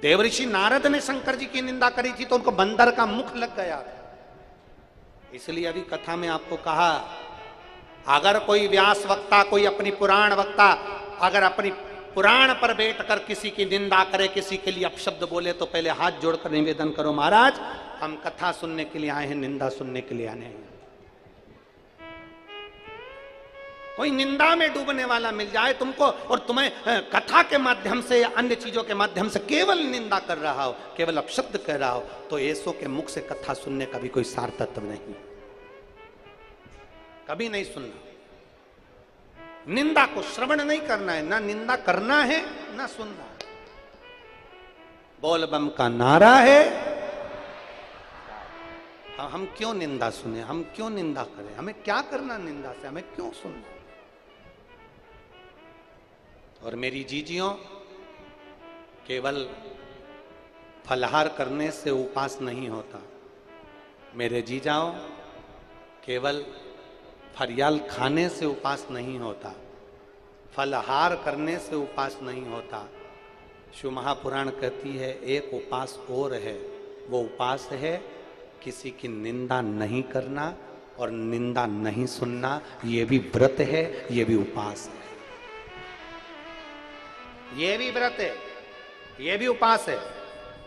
देवर्षि नारद ने शंकर जी की निंदा करी थी तो उनको बंदर का मुख लग गया था। इसलिए अभी कथा में आपको कहा, अगर कोई व्यास वक्ता, कोई अपनी पुराण वक्ता अगर अपनी पुराण पर बैठकर किसी की निंदा करे, किसी के लिए अपशब्द बोले, तो पहले हाथ जोड़कर निवेदन करो, महाराज हम कथा सुनने के लिए आए हैं, निंदा सुनने के लिए आने हैं। कोई निंदा में डूबने वाला मिल जाए तुमको और तुम्हें कथा के माध्यम से या अन्य चीजों के माध्यम से केवल निंदा कर रहा हो, केवल अपशब्द कह रहा हो, तो ऐसों के मुख से कथा सुनने का भी कोई सार तत्व नहीं, कभी नहीं सुनना। निंदा को श्रवण नहीं करना है, ना निंदा करना है ना सुनना है। बोल बम का नारा है। हम क्यों निंदा सुने, हम क्यों निंदा करें, हमें क्या करना निंदा से, हमें क्यों सुनना। और मेरी जीजियों, केवल फलहार करने से उपास नहीं होता। मेरे जीजाओं, केवल फरियाल खाने से उपास नहीं होता, फलहार करने से उपास नहीं होता। शिव महापुराण कहती है एक उपास और है, वो उपास है किसी की निंदा नहीं करना और निंदा नहीं सुनना। ये भी व्रत है, ये भी उपास है, ये भी व्रत है, ये भी उपास है।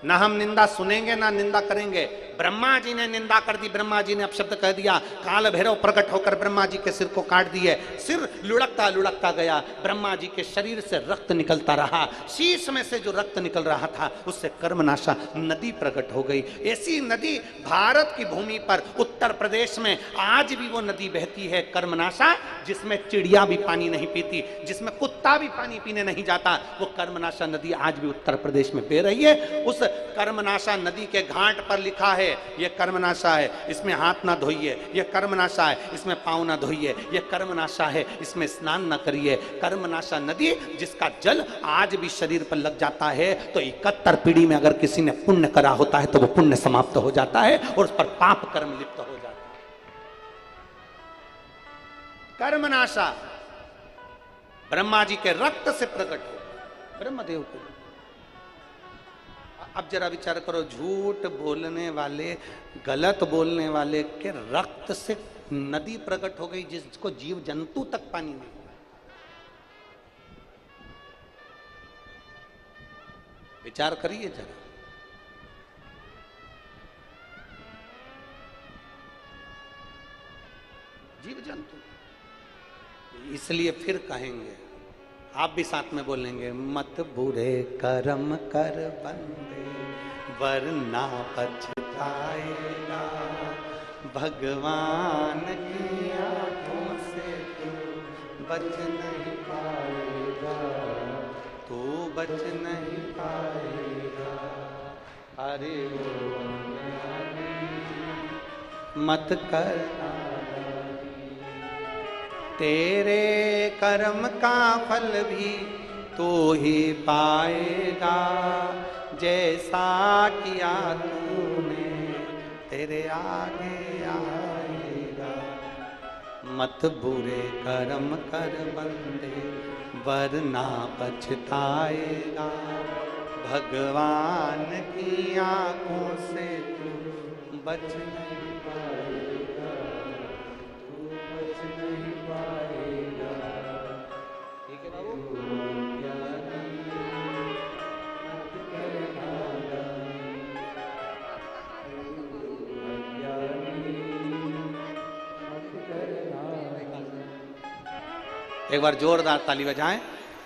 ना हम निंदा सुनेंगे ना निंदा करेंगे। ब्रह्मा जी ने निंदा कर दी, ब्रह्मा जी ने अपशब्द कह दिया, काल भैरव प्रकट होकर ब्रह्मा जी के सिर को काट दिए, सिर लुढ़कता लुढ़कता गया, ब्रह्मा जी के शरीर से रक्त निकलता रहा, शीश में से जो रक्त निकल रहा था उससे कर्मनाशा नदी प्रकट हो गई। ऐसी नदी भारत की भूमि पर उत्तर प्रदेश में आज भी वो नदी बहती है, कर्मनाशा, जिसमें चिड़िया भी पानी नहीं पीती, जिसमें कुत्ता भी पानी पीने नहीं जाता, वो कर्मनाशा नदी आज भी उत्तर प्रदेश में बह रही है। उस कर्मनाशा नदी के घाट पर लिखा है, ये कर्मनाशा है, इसमें हाथ ना धोइए, ये कर्मनाशा है, इसमें पांव ना धोइए, ये कर्मनाशा है, इसमें स्नान ना करिए। कर्मनाशा नदी जिसका जल आज भी शरीर पर लग जाता है तो 71 पीढ़ी में अगर किसी ने पुण्य करा होता है तो वो पुण्य समाप्त हो जाता है और उस पर पाप कर्म लिप्त हो जाता है। कर्मनाशा ब्रह्मा जी के रक्त से प्रकट हो, ब्रह्मदेव को। अब जरा विचार करो, झूठ बोलने वाले, गलत बोलने वाले के रक्त से नदी प्रकट हो गई जिसको जीव जंतु तक पानी नहीं। विचार करिए जरा। जीव जंतु। इसलिए फिर कहेंगे, आप भी साथ में बोलेंगे, मत बुरे कर्म कर बंदे वरना पछताएगा, भगवान की आंखों से तू बच नहीं पाएगा, तू बच नहीं पाएगा। अरे मत करना, तेरे कर्म का फल भी तू ही पाएगा, जैसा किया तूने तेरे आगे आएगा। मत बुरे कर्म कर बंदे वरना पछताएगा, भगवान की आंखों से तू बच नहीं पाएगा, तू बच नहीं पाएगा। ठीक है बाबू? एक बार जोरदार ताली बजाएं।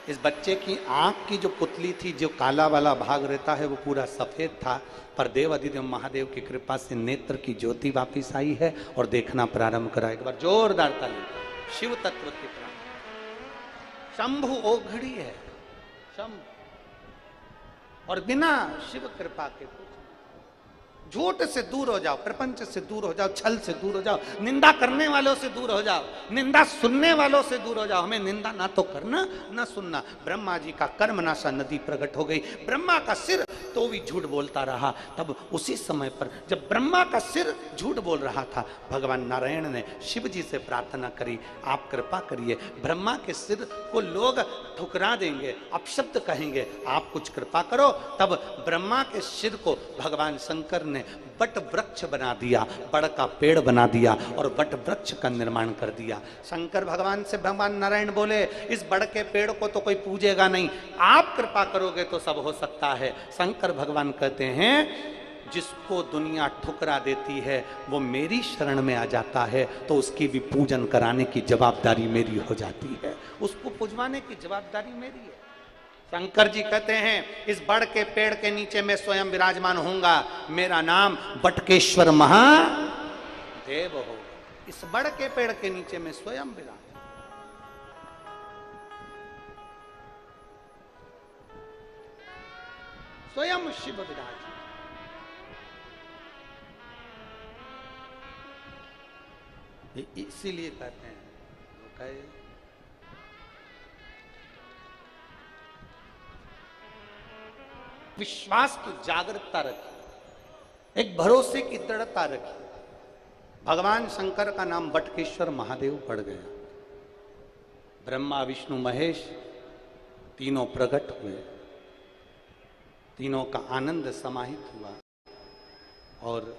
इस बच्चे की आंख की जो पुतली थी, जो काला वाला भाग रहता है वो पूरा सफेद था, पर देव अधिदेव महादेव की कृपा से नेत्र की ज्योति वापिस आई है और देखना प्रारंभ करा। एक बार जोरदार ताली। शिव तत्व की प्राण शंभु ओघड़ी है, शंभु, और बिना शिव कृपा के कुछ। झूठ से दूर हो जाओ, प्रपंच से दूर हो जाओ, छल से दूर हो जाओ, निंदा करने वालों से दूर हो जाओ, निंदा सुनने वालों से दूर हो जाओ। हमें निंदा ना तो करना ना सुनना। ब्रह्मा जी का कर्म नाशा नदी प्रकट हो गई, ब्रह्मा का सिर तो भी झूठ बोलता रहा। तब उसी समय पर जब ब्रह्मा का सिर झूठ बोल रहा था, भगवान नारायण ने शिव जी से प्रार्थना करी, आप कृपा करिए, ब्रह्मा के सिर को लोग ठुकरा देंगे, अपशब्द कहेंगे, आप कुछ कृपा करो। तब ब्रह्मा के सिर को भगवान शंकर ने वट वृक्ष बना दिया, बड़ का पेड़ बना दिया और वट वृक्ष का निर्माण कर दिया। शंकर भगवान से भगवान नारायण बोले, इस बड़ के पेड़ को तो कोई पूजेगा नहीं, आप कृपा करोगे तो सब हो सकता है। शंकर भगवान कहते हैं, जिसको दुनिया ठुकरा देती है वो मेरी शरण में आ जाता है तो उसकी भी पूजन कराने की जवाबदारी मेरी हो जाती है, उसको पुजवाने की जवाबदारी मेरी है। शंकर जी कहते हैं, इस बड़ के पेड़ के नीचे मैं स्वयं विराजमान होऊंगा, मेरा नाम बटकेश्वर महादेव होगा। इस बड़ के पेड़ के नीचे मैं स्वयं विराज, स्वयं शिव विराज। इसीलिए कहते हैं, विश्वास की जागरूकता रखी, एक भरोसे की दृढ़ता रखी। भगवान शंकर का नाम बटकेश्वर महादेव पड़ गया। ब्रह्मा विष्णु महेश तीनों प्रकट हुए, तीनों का आनंद समाहित हुआ और